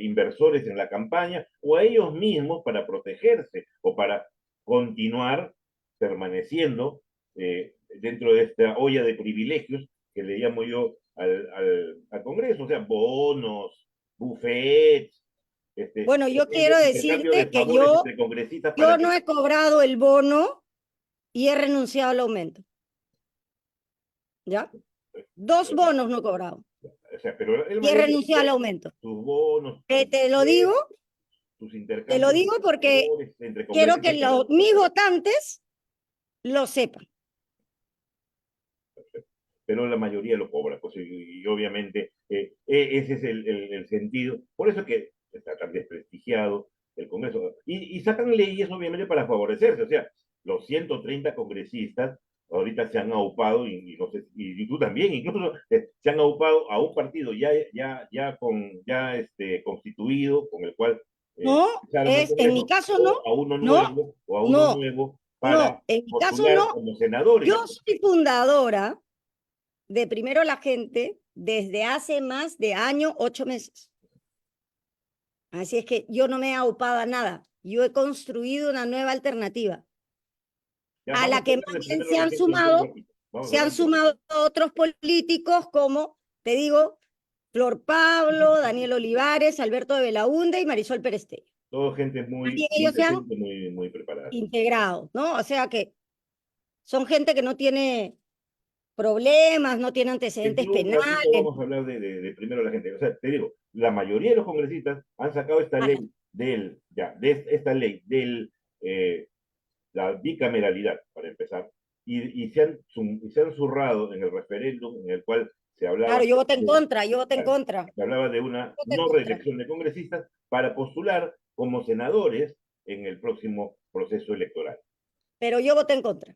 [SPEAKER 1] inversores en la campaña o a ellos mismos para protegerse o para continuar permaneciendo dentro de esta olla de privilegios que le llamo yo al Congreso, o sea, bonos, buffets,
[SPEAKER 2] Bueno, yo quiero
[SPEAKER 1] intercambio de
[SPEAKER 2] decirte que
[SPEAKER 1] favores entre congresistas para
[SPEAKER 2] yo
[SPEAKER 1] que...
[SPEAKER 2] no he cobrado el bono y he renunciado al aumento. ¿Ya? 2 bonos no he cobrado.
[SPEAKER 1] O sea, pero el
[SPEAKER 2] Y he
[SPEAKER 1] mayor
[SPEAKER 2] renunciado al aumento.
[SPEAKER 1] tus bonos,
[SPEAKER 2] Te lo digo,
[SPEAKER 1] tus
[SPEAKER 2] te lo
[SPEAKER 1] intercambios
[SPEAKER 2] digo
[SPEAKER 1] de
[SPEAKER 2] porque
[SPEAKER 1] favores entre
[SPEAKER 2] quiero que
[SPEAKER 1] congresistas.
[SPEAKER 2] mis votantes lo sepan.
[SPEAKER 1] Pero la mayoría lo cobra, pues, y obviamente ese es el sentido. Por eso es que está tan desprestigiado el Congreso. Y sacan leyes, obviamente, para favorecerse. O sea, los 130 congresistas ahorita se han aupado, no sé, y tú también, incluso se han aupado a un partido constituido, con el cual
[SPEAKER 2] No,
[SPEAKER 1] empezaron el
[SPEAKER 2] en mi
[SPEAKER 1] Congreso,
[SPEAKER 2] caso no,
[SPEAKER 1] o a uno
[SPEAKER 2] no,
[SPEAKER 1] nuevo, o a uno
[SPEAKER 2] no,
[SPEAKER 1] nuevo para
[SPEAKER 2] No, en mi caso
[SPEAKER 1] postular
[SPEAKER 2] no.
[SPEAKER 1] como senadores.
[SPEAKER 2] Yo soy fundadora de Primero la Gente desde hace más de año, 8 meses. Así es que yo no me he aupado a nada. Yo he construido una nueva alternativa
[SPEAKER 1] Ya
[SPEAKER 2] a
[SPEAKER 1] vamos
[SPEAKER 2] la
[SPEAKER 1] a
[SPEAKER 2] que
[SPEAKER 1] hablar
[SPEAKER 2] más
[SPEAKER 1] de
[SPEAKER 2] bien
[SPEAKER 1] primero la gente un ratito. Vamos a
[SPEAKER 2] se
[SPEAKER 1] hablar
[SPEAKER 2] han
[SPEAKER 1] un ratito.
[SPEAKER 2] sumado otros políticos como, te digo, Flor Pablo, Daniel Olivares, Alberto de Belaúnde y Marisol Perestello.
[SPEAKER 1] Todo gente muy,
[SPEAKER 2] También
[SPEAKER 1] muy
[SPEAKER 2] ellos se han
[SPEAKER 1] decente, muy, muy preparada.
[SPEAKER 2] integrado, ¿no? O sea que son gente que no tiene problemas, no tiene
[SPEAKER 1] Dentro
[SPEAKER 2] antecedentes
[SPEAKER 1] de un ratito
[SPEAKER 2] penales.
[SPEAKER 1] vamos a hablar de primero la gente. O sea, te digo, la mayoría de los congresistas han sacado esta
[SPEAKER 2] Ajá.
[SPEAKER 1] ley esta ley del la bicameralidad, para empezar, y se han zurrado en el referéndum en el cual se
[SPEAKER 2] Claro,
[SPEAKER 1] hablaba
[SPEAKER 2] yo voté en
[SPEAKER 1] de,
[SPEAKER 2] contra, yo voté en
[SPEAKER 1] claro,
[SPEAKER 2] contra.
[SPEAKER 1] se hablaba de una
[SPEAKER 2] Yo voté en
[SPEAKER 1] no
[SPEAKER 2] contra.
[SPEAKER 1] reelección de congresistas para postular como senadores en el próximo proceso electoral.
[SPEAKER 2] Pero yo voté en contra.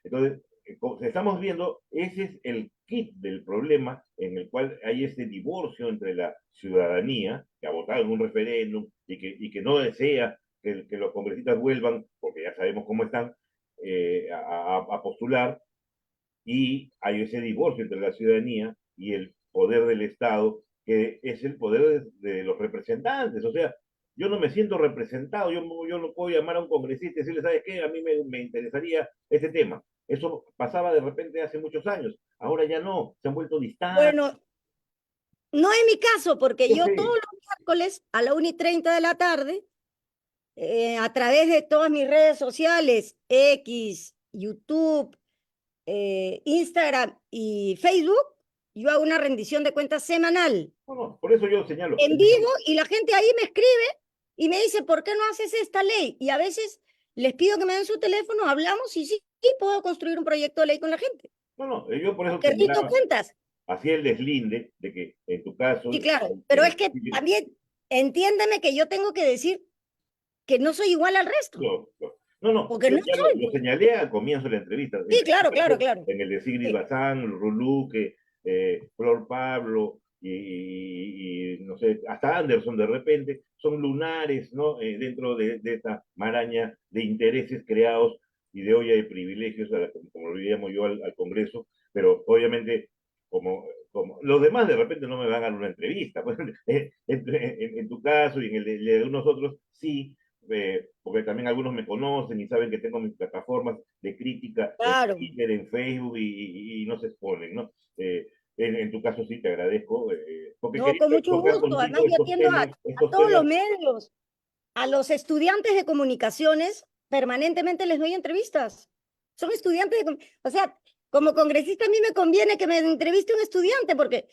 [SPEAKER 1] Entonces, como estamos viendo, ese es el kit del problema en el cual hay ese divorcio entre la ciudadanía, que ha votado en un referéndum y que no desea que los congresistas vuelvan, porque ya sabemos cómo están, a postular, y hay ese divorcio entre la ciudadanía y el poder del Estado, que es el poder de los representantes. O sea, yo no me siento representado, yo no puedo llamar a un congresista y decirle, ¿sabes qué? A mí me interesaría este tema. Eso pasaba de repente hace muchos años, ahora ya no, se han vuelto distantes.
[SPEAKER 2] Bueno, no es mi caso, porque
[SPEAKER 1] Yo
[SPEAKER 2] yo todos
[SPEAKER 1] sé,
[SPEAKER 2] los miércoles a la 1:30 de la tarde, a través de todas mis redes sociales, X, YouTube, Instagram y Facebook, yo hago una rendición de cuentas semanal
[SPEAKER 1] no, no, por eso yo señalo,
[SPEAKER 2] en vivo y la gente ahí me escribe y me dice, ¿por qué no haces esta ley? Y a veces les pido que me den su teléfono, hablamos y sí, sí puedo construir un proyecto de ley con la gente.
[SPEAKER 1] no, no, yo por eso
[SPEAKER 2] Porque rindo
[SPEAKER 1] señalaba,
[SPEAKER 2] cuentas.
[SPEAKER 1] hacía el deslinde de que en tu caso,
[SPEAKER 2] Sí, claro. Pero es que también entiéndeme que yo tengo que decir que no soy igual al resto,
[SPEAKER 1] no, no,
[SPEAKER 2] porque
[SPEAKER 1] yo
[SPEAKER 2] no
[SPEAKER 1] ya
[SPEAKER 2] soy,
[SPEAKER 1] lo
[SPEAKER 2] pues.
[SPEAKER 1] señalé al comienzo de la entrevista.
[SPEAKER 2] Sí,
[SPEAKER 1] En tu
[SPEAKER 2] claro, claro,
[SPEAKER 1] caso,
[SPEAKER 2] claro.
[SPEAKER 1] en el de Sigrid
[SPEAKER 2] Sí,
[SPEAKER 1] Bazán, Ruluque, Flor Pablo no sé, hasta Anderson de repente, son lunares, ¿no? Dentro de esta maraña de intereses creados y de olla de privilegios, como lo llamo yo al Congreso, pero obviamente como los demás de repente no me van a dar una entrevista. Pues, en tu caso y en el de unos otros, sí, porque también algunos me conocen y saben que tengo mis plataformas de crítica en
[SPEAKER 2] claro.
[SPEAKER 1] Twitter, en Facebook y no se exponen, ¿no? En tu caso sí te agradezco, porque
[SPEAKER 2] No,
[SPEAKER 1] quería
[SPEAKER 2] con mucho
[SPEAKER 1] tocar
[SPEAKER 2] gusto. Además,
[SPEAKER 1] contigo
[SPEAKER 2] yo atiendo a
[SPEAKER 1] estos
[SPEAKER 2] todos
[SPEAKER 1] temas.
[SPEAKER 2] los medios, a los estudiantes de comunicaciones, permanentemente les doy entrevistas. Son estudiantes o sea, como congresista a mí me conviene que me entreviste un estudiante porque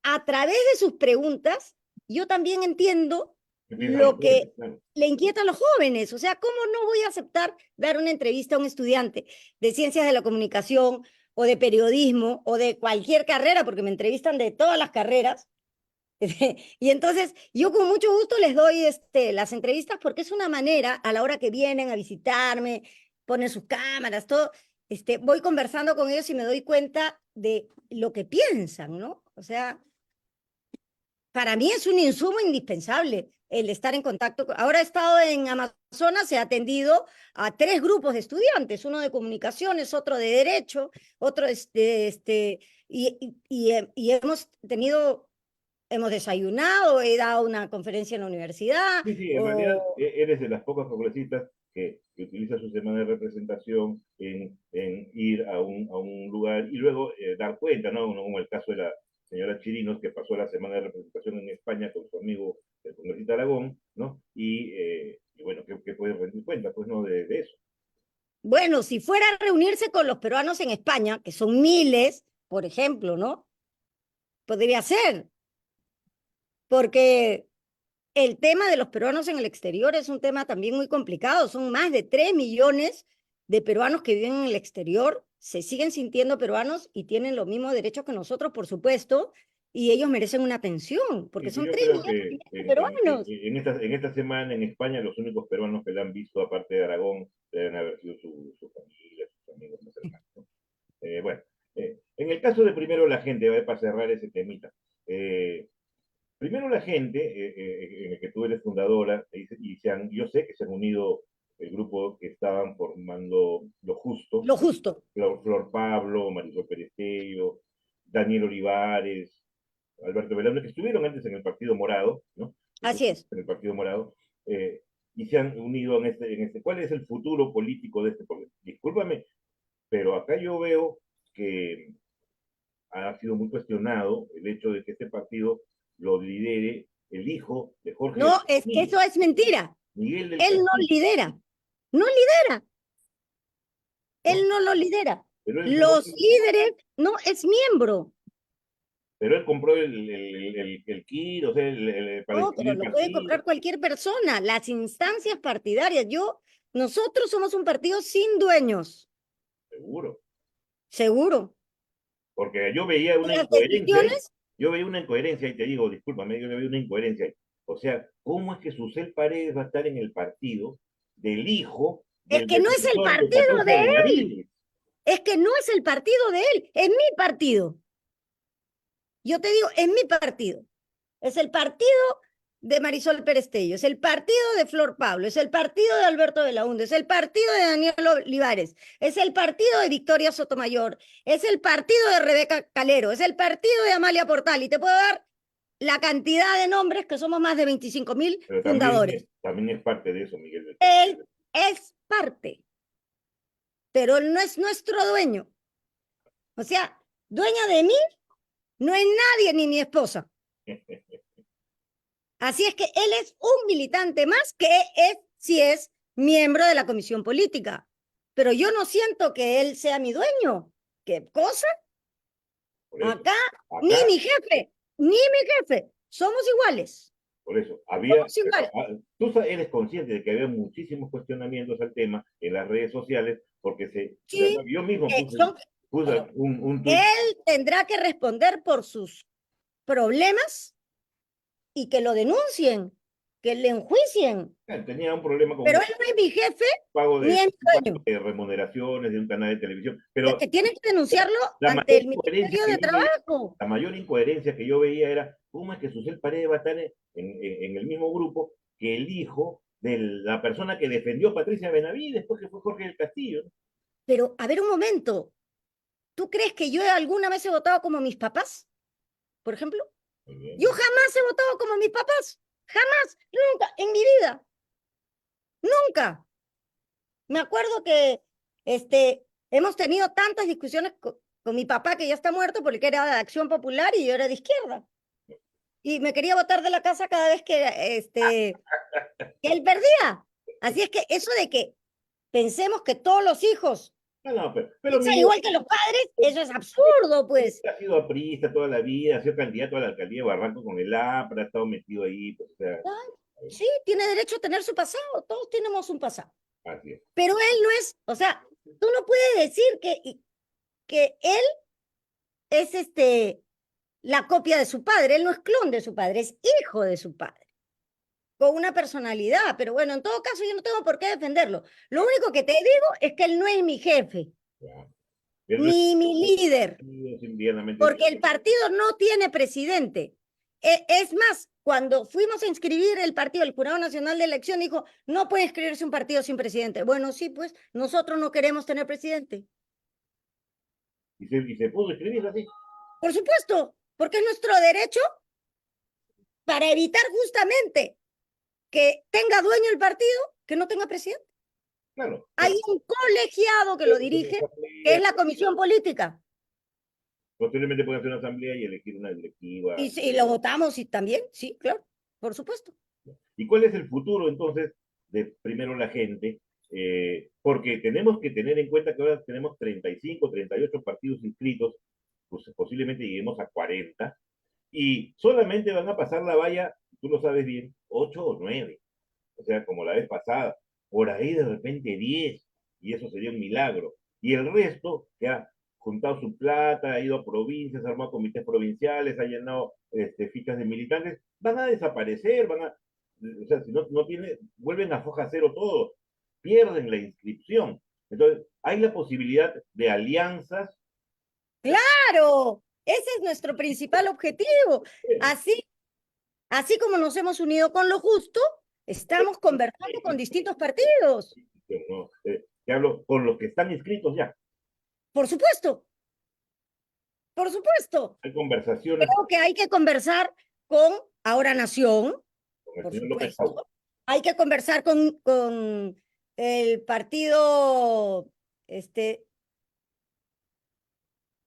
[SPEAKER 2] a través de sus preguntas yo también entiendo
[SPEAKER 1] Que piensan los
[SPEAKER 2] lo
[SPEAKER 1] jóvenes,
[SPEAKER 2] que
[SPEAKER 1] claro.
[SPEAKER 2] le inquieta a los jóvenes. O sea, ¿cómo no voy a aceptar dar una entrevista a un estudiante de ciencias de la comunicación o de periodismo o de cualquier carrera? Porque me entrevistan de todas las carreras. Y entonces yo con mucho gusto les doy las entrevistas porque es una manera a la hora que vienen a visitarme, ponen sus cámaras, todo, voy conversando con ellos y me doy cuenta de lo que piensan, ¿no? O sea, para mí es un insumo indispensable el estar en contacto. Ahora he estado en Amazonas, he atendido a 3 grupos de estudiantes, uno de comunicaciones, otro de derecho, otro y hemos desayunado, he dado una conferencia en la universidad,
[SPEAKER 1] Sí, sí, en realidad
[SPEAKER 2] o
[SPEAKER 1] eres de las pocas congresistas que utiliza su semana de representación en ir a un lugar y luego dar cuenta, ¿no? Como el caso de la señora Chirinos, que pasó la semana de representación en España con su amigo, el congresista Aragón, ¿no? Y bueno, que puede rendir cuenta, pues, ¿no? De eso.
[SPEAKER 2] bueno, si fuera a reunirse con los peruanos en España, que son miles, por ejemplo, ¿no? Podría ser, porque el tema de los peruanos en el exterior es un tema también muy complicado. Son más de 3 millones de peruanos que viven en el exterior, se siguen sintiendo peruanos y tienen los mismos derechos que nosotros, por supuesto, y ellos merecen una atención,
[SPEAKER 1] Y
[SPEAKER 2] porque
[SPEAKER 1] pues
[SPEAKER 2] son
[SPEAKER 1] yo
[SPEAKER 2] 3
[SPEAKER 1] creo
[SPEAKER 2] millones
[SPEAKER 1] que
[SPEAKER 2] de peruanos.
[SPEAKER 1] en esta semana en España los únicos peruanos que la han visto, aparte de Aragón, deben haber sido su familia, sus amigos más cercanos, ¿no? Bueno, en el caso de primero la gente, para cerrar ese temita, primero la gente, en el que tú eres fundadora, yo sé que se han unido el grupo que estaban formando Lo Justo,
[SPEAKER 2] Lo justo.
[SPEAKER 1] Flor Pablo, Marisol Perestello, Daniel Olivares, Alberto Velarde, que estuvieron antes en el Partido Morado, ¿no?
[SPEAKER 2] Así es.
[SPEAKER 1] En el Partido Morado, y se han unido en este. ¿Cuál es el futuro político de este? Porque, discúlpame, pero acá yo veo que ha sido muy cuestionado el hecho de que este partido lo lidere el hijo de Jorge del
[SPEAKER 2] No, es que
[SPEAKER 1] Castillo,
[SPEAKER 2] eso es mentira.
[SPEAKER 1] Miguel del
[SPEAKER 2] Él no
[SPEAKER 1] Castillo,
[SPEAKER 2] lidera. No lidera.
[SPEAKER 1] ¿no?
[SPEAKER 2] Él no lo lidera.
[SPEAKER 1] Pero él,
[SPEAKER 2] Los líderes, no, es miembro.
[SPEAKER 1] pero él compró el kit, o sea, para
[SPEAKER 2] No,
[SPEAKER 1] inscribir
[SPEAKER 2] pero
[SPEAKER 1] el
[SPEAKER 2] lo puede
[SPEAKER 1] partido,
[SPEAKER 2] comprar cualquier persona. Las instancias partidarias. Nosotros somos un partido sin dueños,
[SPEAKER 1] seguro.
[SPEAKER 2] seguro.
[SPEAKER 1] Porque yo veía
[SPEAKER 2] Y
[SPEAKER 1] una
[SPEAKER 2] las
[SPEAKER 1] incoherencia ahí,
[SPEAKER 2] decisiones,
[SPEAKER 1] yo veía una incoherencia y te digo, discúlpame, yo le veo una incoherencia ahí. O sea, ¿cómo es que Susel Paredes va a estar en el partido del hijo
[SPEAKER 2] es
[SPEAKER 1] del
[SPEAKER 2] que no es el
[SPEAKER 1] defensor de
[SPEAKER 2] partido
[SPEAKER 1] Patricia
[SPEAKER 2] de él.
[SPEAKER 1] Benavides?
[SPEAKER 2] Es que no es el partido de él, es mi partido. Yo te digo, es mi partido. Es el partido de Marisol Perestello, es el partido de Flor Pablo, es el partido de Alberto Belaúnde, es el partido de Daniel Olivares, es el partido de Victoria Sotomayor, es el partido de Rebeca Calero, es el partido de Amalia Portal, y te puedo dar la cantidad de nombres que somos más de 25.000
[SPEAKER 1] Pero
[SPEAKER 2] fundadores.
[SPEAKER 1] también es parte de eso, Miguel del
[SPEAKER 2] Él
[SPEAKER 1] Castillo.
[SPEAKER 2] es parte, pero él no es nuestro dueño. O sea, dueña de mí no es nadie ni mi esposa. Así es que él es un militante más que si es miembro de la comisión política. Pero yo no siento que él sea mi dueño. ¿Qué cosa?
[SPEAKER 1] Por eso,
[SPEAKER 2] Acá, ni
[SPEAKER 1] acá,
[SPEAKER 2] mi jefe, ni mi jefe. Somos iguales.
[SPEAKER 1] por eso,
[SPEAKER 2] Somos iguales.
[SPEAKER 1] tú eres consciente de que había muchísimos cuestionamientos al tema en las redes sociales, porque o sea,
[SPEAKER 2] Sí,
[SPEAKER 1] yo mismo
[SPEAKER 2] son,
[SPEAKER 1] puse
[SPEAKER 2] pero
[SPEAKER 1] un tuit.
[SPEAKER 2] él tendrá que responder por sus problemas y que lo denuncien, que le enjuicien.
[SPEAKER 1] Tenía un problema con
[SPEAKER 2] Pero él no es mi jefe
[SPEAKER 1] pago
[SPEAKER 2] ni
[SPEAKER 1] de,
[SPEAKER 2] es mi
[SPEAKER 1] un pago
[SPEAKER 2] dueño.
[SPEAKER 1] de remuneraciones de un canal de televisión, pero
[SPEAKER 2] Tienen que denunciarlo
[SPEAKER 1] la
[SPEAKER 2] ante
[SPEAKER 1] mayor
[SPEAKER 2] el
[SPEAKER 1] incoherencia
[SPEAKER 2] Ministerio
[SPEAKER 1] que
[SPEAKER 2] de
[SPEAKER 1] yo veía,
[SPEAKER 2] Trabajo.
[SPEAKER 1] la mayor incoherencia que yo veía era cómo es que Susel Paredes va a estar en el mismo grupo que el hijo de la persona que defendió a Patricia Benavides, después que fue Jorge del Castillo, ¿no?
[SPEAKER 2] Pero, a ver un momento, ¿tú crees que yo alguna vez he votado como mis papás, por ejemplo?
[SPEAKER 1] Muy bien.
[SPEAKER 2] Yo jamás he votado como mis papás, jamás, nunca, en mi vida, nunca. Me acuerdo que hemos tenido tantas discusiones con mi papá, que ya está muerto, porque era de Acción Popular y yo era de izquierda. Y me quería botar de la casa cada vez que él perdía. Así es que eso de que pensemos que todos los hijos
[SPEAKER 1] No, no, pero
[SPEAKER 2] piensan
[SPEAKER 1] Miguel
[SPEAKER 2] igual que los padres, eso es absurdo, pues.
[SPEAKER 1] ha sido aprista toda la vida, ha sido candidato a la alcaldía de Barranco con el APRA, ha estado metido ahí, pues, o sea,
[SPEAKER 2] Ay, sí, tiene derecho a tener su pasado, todos tenemos un pasado.
[SPEAKER 1] así es.
[SPEAKER 2] Pero él no es, o sea, tú no puedes decir que él es la copia de su padre, él no es clon de su padre, es hijo de su padre, con una personalidad, pero bueno, en todo caso yo no tengo por qué defenderlo. Lo único que te digo es que él no es mi jefe,
[SPEAKER 1] Ya. Él no
[SPEAKER 2] ni mi líder,
[SPEAKER 1] es indianamente.
[SPEAKER 2] porque el partido no tiene presidente. Es más, cuando fuimos a inscribir el partido, el Jurado Nacional de Elección dijo, no puede inscribirse un partido sin presidente. Bueno, sí, pues nosotros no queremos tener presidente.
[SPEAKER 1] Y se pudo escribir así.
[SPEAKER 2] Por supuesto, porque es nuestro derecho para evitar justamente que tenga dueño el partido, que no tenga presidente.
[SPEAKER 1] Claro,
[SPEAKER 2] Hay
[SPEAKER 1] claro.
[SPEAKER 2] un colegiado que lo dirige, que es la comisión política.
[SPEAKER 1] Posiblemente pueda hacer una asamblea y elegir una directiva.
[SPEAKER 2] Y lo votamos y también, sí, claro, por supuesto.
[SPEAKER 1] ¿Y cuál es el futuro entonces de primero la gente? Porque tenemos que tener en cuenta que ahora tenemos 35, 38 partidos inscritos, pues posiblemente lleguemos a 40, y solamente van a pasar la valla, tú lo sabes bien, 8 o 9, o sea, como la vez pasada, por ahí de repente 10, y eso sería un milagro. Y el resto, que ha juntado su plata, ha ido a provincias, ha armado comités provinciales, ha llenado fichas de militantes, van a desaparecer, o sea, si no tiene, vuelven a foja cero todo, pierden la inscripción. Entonces, hay la posibilidad de alianzas.
[SPEAKER 2] Claro, ese es nuestro principal objetivo. Así, así como nos hemos unido con lo justo, Estamos conversando con distintos partidos.
[SPEAKER 1] ¿no? Te hablo con los que están inscritos ya.
[SPEAKER 2] Por supuesto, por supuesto.
[SPEAKER 1] Hay conversaciones
[SPEAKER 2] Creo que hay que conversar con Ahora Nación,
[SPEAKER 1] con el
[SPEAKER 2] por
[SPEAKER 1] señor López Tau.
[SPEAKER 2] supuesto. Hay que conversar con el partido,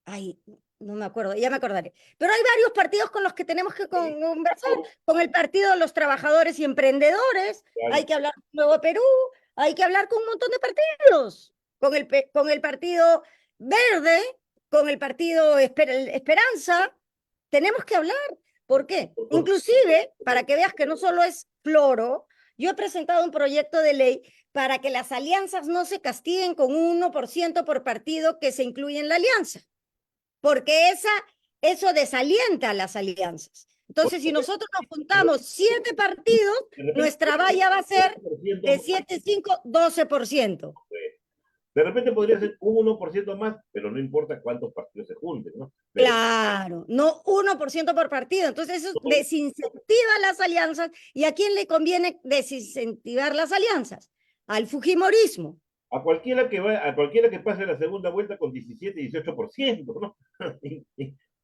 [SPEAKER 2] ay, no me acuerdo, ya me acordaré. Pero hay varios partidos con los que tenemos que conversar. Con el Partido de los Trabajadores y Emprendedores, hay que hablar con Nuevo Perú, hay que hablar con un montón de partidos. Con el Partido Verde, con el Partido Esperanza, tenemos que hablar. ¿Por qué? Inclusive, para que veas que no solo es floro, yo he presentado un proyecto de ley para que las alianzas no se castiguen con un 1% por partido que se incluye en la alianza, porque eso desalienta las alianzas. Entonces, si nosotros nos juntamos 7 partidos, nuestra valla va a ser de 7, 5, 12%.
[SPEAKER 1] De repente podría ser un 1% más, pero no importa cuántos partidos se junten, ¿no?
[SPEAKER 2] Pero, claro, no 1% por partido. Entonces eso desincentiva las alianzas. ¿Y a quién le conviene desincentivar las alianzas? Al fujimorismo.
[SPEAKER 1] A cualquiera que pase la segunda vuelta con 17, 18%, ¿no?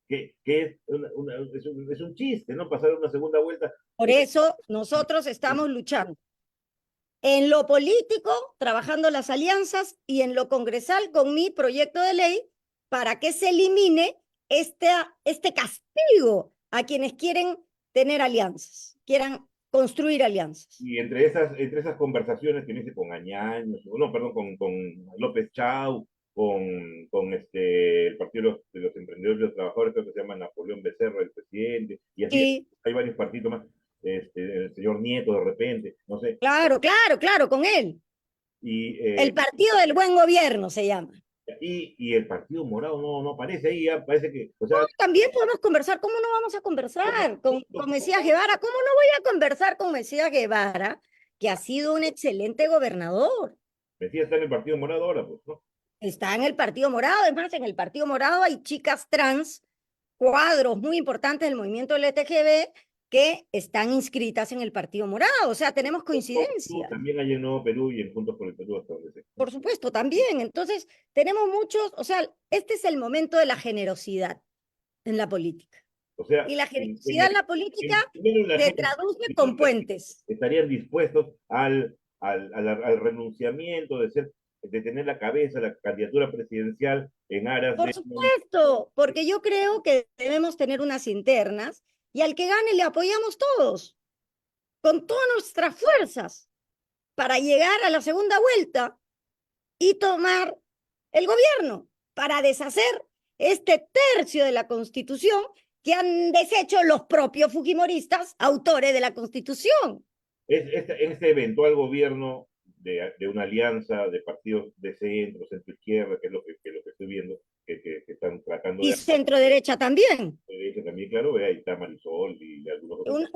[SPEAKER 1] que es un chiste, ¿no? Pasar una segunda vuelta.
[SPEAKER 2] Por eso nosotros estamos luchando. En lo político, trabajando las alianzas, y en lo congresal con mi proyecto de ley para que se elimine este castigo a quienes quieren tener alianzas, quieran construir alianzas.
[SPEAKER 1] Y entre esas conversaciones que me hice con Añaños, no, perdón, con López Chau, con el Partido de los Emprendedores y los Trabajadores, creo que se llama Napoleón Becerra, el presidente, y así
[SPEAKER 2] Sí.
[SPEAKER 1] hay varios partidos más, el señor Nieto de repente, no sé.
[SPEAKER 2] Claro, claro, claro, con él.
[SPEAKER 1] Y,
[SPEAKER 2] el Partido del Buen Gobierno se llama.
[SPEAKER 1] Y el Partido Morado no aparece ahí, ya parece que, o sea,
[SPEAKER 2] no, también podemos conversar. ¿Cómo no vamos a conversar con Mesías Guevara? ¿Cómo no voy a conversar con Mesías Guevara, que ha sido un excelente gobernador?
[SPEAKER 1] Mesías está en el Partido Morado ahora, pues, ¿no?
[SPEAKER 2] Está en el Partido Morado. Además, en el Partido Morado hay chicas trans, cuadros muy importantes del movimiento LGTB que están inscritas en el Partido Morado. O sea, tenemos coincidencia.
[SPEAKER 1] También hay en Nuevo Perú y en Juntos por el Perú hasta donde se...
[SPEAKER 2] Por supuesto, también. Entonces, tenemos muchos, o sea, este es el momento de la generosidad en la política.
[SPEAKER 1] O sea,
[SPEAKER 2] y la generosidad en la política se traduce con puentes.
[SPEAKER 1] Estarían dispuestos al renunciamiento de tener la cabeza, la candidatura presidencial en aras
[SPEAKER 2] Por supuesto, porque yo creo que debemos tener unas internas y al que gane le apoyamos todos, con todas nuestras fuerzas, para llegar a la segunda vuelta y tomar el gobierno, para deshacer este tercio de la Constitución que han deshecho los propios fujimoristas, autores de la Constitución.
[SPEAKER 1] Este eventual gobierno de una alianza de partidos de centro-izquierda, que es lo que estoy viendo, que están tratando
[SPEAKER 2] de... Y centro-derecha también.
[SPEAKER 1] Derecha también, claro, ahí está Marisol y algunos otros.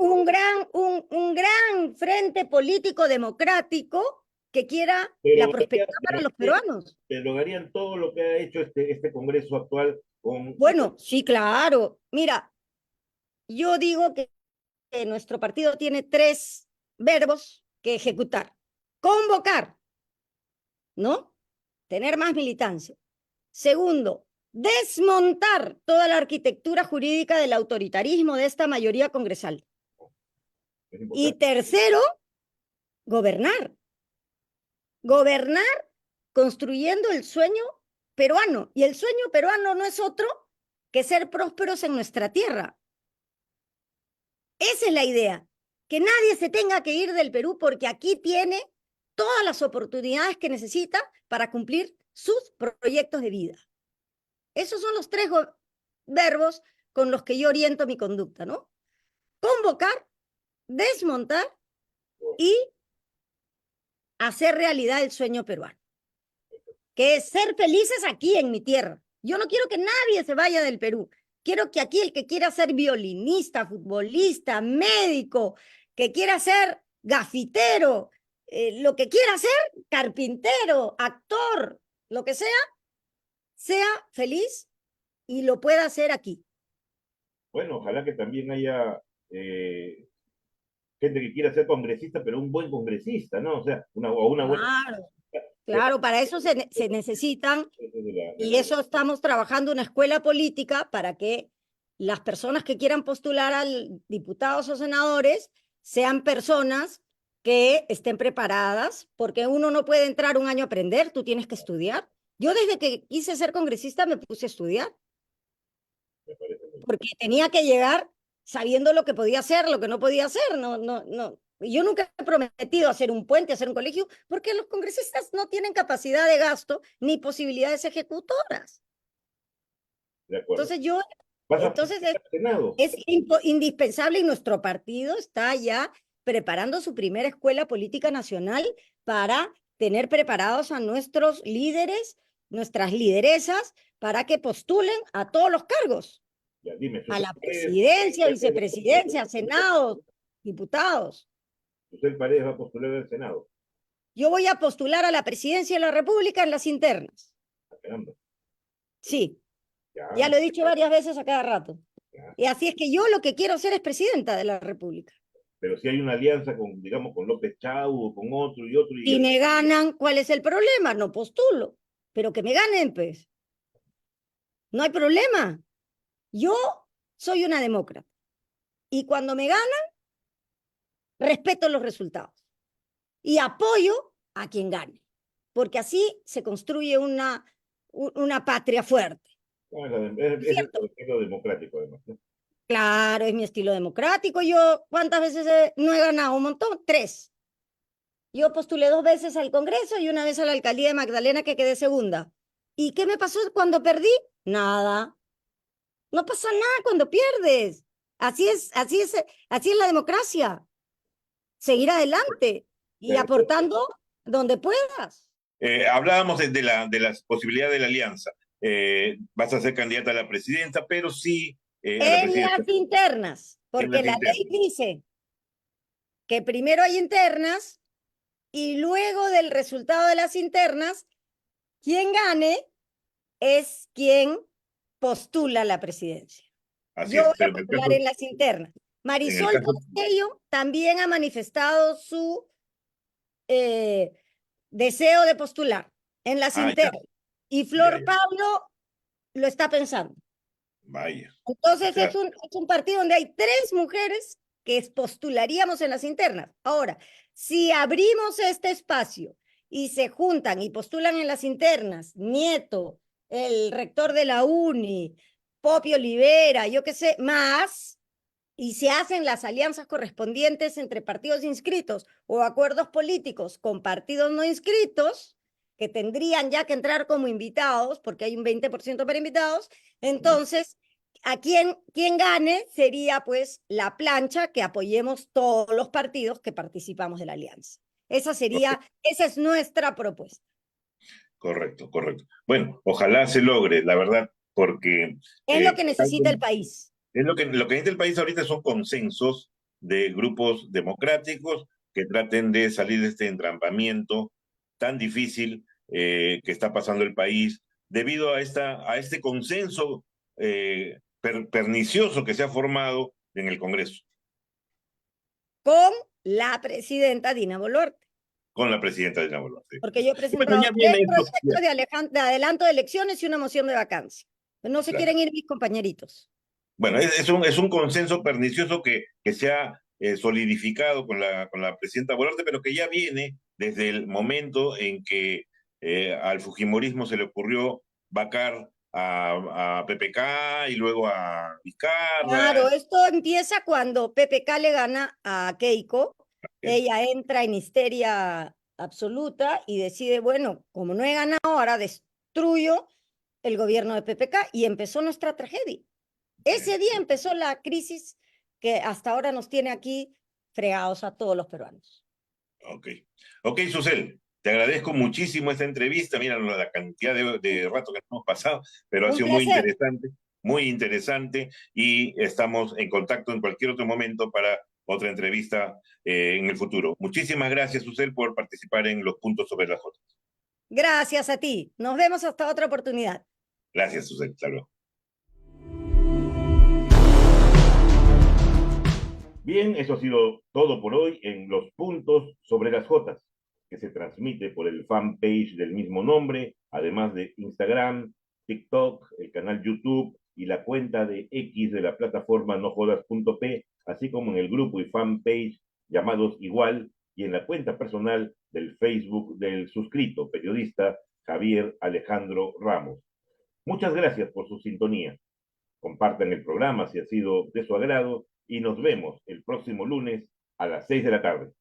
[SPEAKER 2] Un gran frente político democrático que quiera la prosperidad para los peruanos.
[SPEAKER 1] Derogarían todo lo que ha hecho este Congreso actual con...
[SPEAKER 2] Bueno, sí, claro. Mira, yo digo que nuestro partido tiene 3 verbos que ejecutar. Convocar, ¿no? Tener más militancia. Segundo, desmontar toda la arquitectura jurídica del autoritarismo de esta mayoría congresal. Y tercero, gobernar. Gobernar construyendo el sueño peruano. Y el sueño peruano no es otro que ser prósperos en nuestra tierra. Esa es la idea, que nadie se tenga que ir del Perú porque aquí tiene todas las oportunidades que necesita para cumplir sus proyectos de vida. Esos son los 3 verbos con los que yo oriento mi conducta, ¿no? Convocar, desmontar y hacer realidad el sueño peruano, que es ser felices aquí en mi tierra. Yo no quiero que nadie se vaya del Perú. Quiero que aquí el que quiera ser violinista, futbolista, médico, que quiera ser gafitero, lo que quiera ser, carpintero, actor, lo que sea feliz y lo pueda hacer aquí.
[SPEAKER 1] Bueno, ojalá que también haya gente que quiera ser congresista, pero un buen congresista, ¿no? O sea, una buena...
[SPEAKER 2] Claro, claro, para eso se necesitan,
[SPEAKER 1] de
[SPEAKER 2] y eso estamos trabajando una escuela política para que las personas que quieran postular al diputados o senadores sean personas que estén preparadas, porque uno no puede entrar un año a aprender, tú tienes que estudiar. Yo desde que quise ser congresista me puse a estudiar,
[SPEAKER 1] me parece muy bien.
[SPEAKER 2] porque tenía que llegar sabiendo lo que podía hacer, lo que no podía hacer. No. Yo nunca he prometido hacer un puente, hacer un colegio, porque los congresistas no tienen capacidad de gasto ni posibilidades ejecutoras.
[SPEAKER 1] De acuerdo.
[SPEAKER 2] Entonces yo,
[SPEAKER 1] ¿Vas a
[SPEAKER 2] entonces
[SPEAKER 1] al Senado?
[SPEAKER 2] es indispensable, y nuestro partido está ya preparando su primera escuela política nacional para tener preparados a nuestros líderes, nuestras lideresas, para que postulen a todos los cargos,
[SPEAKER 1] Ya, dime,
[SPEAKER 2] a la presidencia, vicepresidencia, senado, diputados.
[SPEAKER 1] Susel Paredes va a postular al Senado.
[SPEAKER 2] Yo voy a postular a la presidencia de la República en las internas.
[SPEAKER 1] Ah, caramba.
[SPEAKER 2] Sí,
[SPEAKER 1] Ya,
[SPEAKER 2] ya lo he dicho varias veces a cada rato.
[SPEAKER 1] ya.
[SPEAKER 2] Y así es que yo lo que quiero ser es presidenta de la República.
[SPEAKER 1] Pero si hay una alianza con, digamos, con López Chau o con otro y otro.
[SPEAKER 2] Si me ganan, ¿cuál es el problema? No postulo, pero que me ganen, pues. No hay problema. Yo soy una demócrata. Y cuando me ganan, respeto los resultados. Y apoyo a quien gane. Porque así se construye una patria fuerte.
[SPEAKER 1] No, es
[SPEAKER 2] ¿Cierto?
[SPEAKER 1] el estilo democrático, además, ¿no?
[SPEAKER 2] Claro, es mi estilo democrático. Yo, ¿cuántas veces no he ganado? Un montón, 3. Yo postulé 2 veces al Congreso y una vez a la alcaldía de Magdalena, que quedé segunda. ¿Y qué me pasó cuando perdí? Nada. No pasa nada cuando pierdes. Así es la democracia. Seguir adelante y aportando donde puedas.
[SPEAKER 1] Hablábamos de las posibilidades de la alianza. Vas a ser candidata a la presidencia, pero sí a la
[SPEAKER 2] En
[SPEAKER 1] presidencia.
[SPEAKER 2] las internas,
[SPEAKER 1] En las
[SPEAKER 2] porque la ley dice que primero hay internas y luego del resultado de las internas, quien gane es quien postula la presidencia.
[SPEAKER 1] Así
[SPEAKER 2] Yo
[SPEAKER 1] es,
[SPEAKER 2] voy
[SPEAKER 1] pero
[SPEAKER 2] a postular en las internas.
[SPEAKER 1] en el
[SPEAKER 2] Marisol
[SPEAKER 1] caso,
[SPEAKER 2] Castillo también ha manifestado su deseo de postular en las
[SPEAKER 1] ya,
[SPEAKER 2] internas. Y Flor Pablo lo está pensando.
[SPEAKER 1] vaya.
[SPEAKER 2] Entonces
[SPEAKER 1] Ya.
[SPEAKER 2] es un partido donde hay 3 mujeres que postularíamos en las internas. Ahora, si abrimos este espacio y se juntan y postulan en las internas, Nieto, el rector de la UNI, Popi Olivera, yo qué sé, más, y se hacen las alianzas correspondientes entre partidos inscritos o acuerdos políticos con partidos no inscritos, que tendrían ya que entrar como invitados, porque hay un 20% para invitados, entonces a quien gane sería pues la plancha que apoyemos todos los partidos que participamos de la alianza. Esa es nuestra propuesta.
[SPEAKER 1] Correcto, correcto. Bueno, ojalá se logre, la verdad, porque
[SPEAKER 2] Es lo que necesita el país.
[SPEAKER 1] es lo que necesita el país ahorita son consensos de grupos democráticos que traten de salir de este entrampamiento tan difícil que está pasando el país debido a este consenso pernicioso que se ha formado en el Congreso
[SPEAKER 2] Con la presidenta Dina Boluarte.
[SPEAKER 1] con la presidenta Dina Boluarte.
[SPEAKER 2] Porque yo he
[SPEAKER 1] Bueno,
[SPEAKER 2] presentado
[SPEAKER 1] ya
[SPEAKER 2] 3
[SPEAKER 1] viene esto.
[SPEAKER 2] proyectos de adelanto de elecciones y una moción de vacancia. No se quieren ir mis compañeritos.
[SPEAKER 1] Bueno, es un consenso pernicioso que se ha solidificado con la presidenta Boluarte, pero que ya viene desde el momento en que al fujimorismo se le ocurrió vacar a PPK y luego a Vizcarra.
[SPEAKER 2] Claro, esto empieza cuando PPK le gana a Keiko. Ella entra en histeria absoluta y decide, bueno, como no he ganado, ahora destruyo el gobierno de PPK, y empezó nuestra tragedia. Ese día empezó la crisis que hasta ahora nos tiene aquí fregados a todos los peruanos.
[SPEAKER 1] Ok, Susel, te agradezco muchísimo esta entrevista. Mira la cantidad de rato que hemos pasado, pero ha sido muy interesante y estamos en contacto en cualquier otro momento para otra entrevista en el futuro. Muchísimas gracias, Susel, por participar en los puntos sobre las J.
[SPEAKER 2] Gracias a ti. Nos vemos hasta otra oportunidad.
[SPEAKER 1] Gracias, Susel. Hasta luego. Bien, eso ha sido todo por hoy en Los Puntos sobre las Jotas, que se transmite por el fanpage del mismo nombre, además de Instagram, TikTok, el canal YouTube y la cuenta de X de la plataforma nojodas.p, así como en el grupo y fanpage llamados igual y en la cuenta personal del Facebook del suscrito periodista Javier Alejandro Ramos. Muchas gracias por su sintonía. Compartan el programa si ha sido de su agrado y nos vemos el próximo lunes a las 6 de la tarde.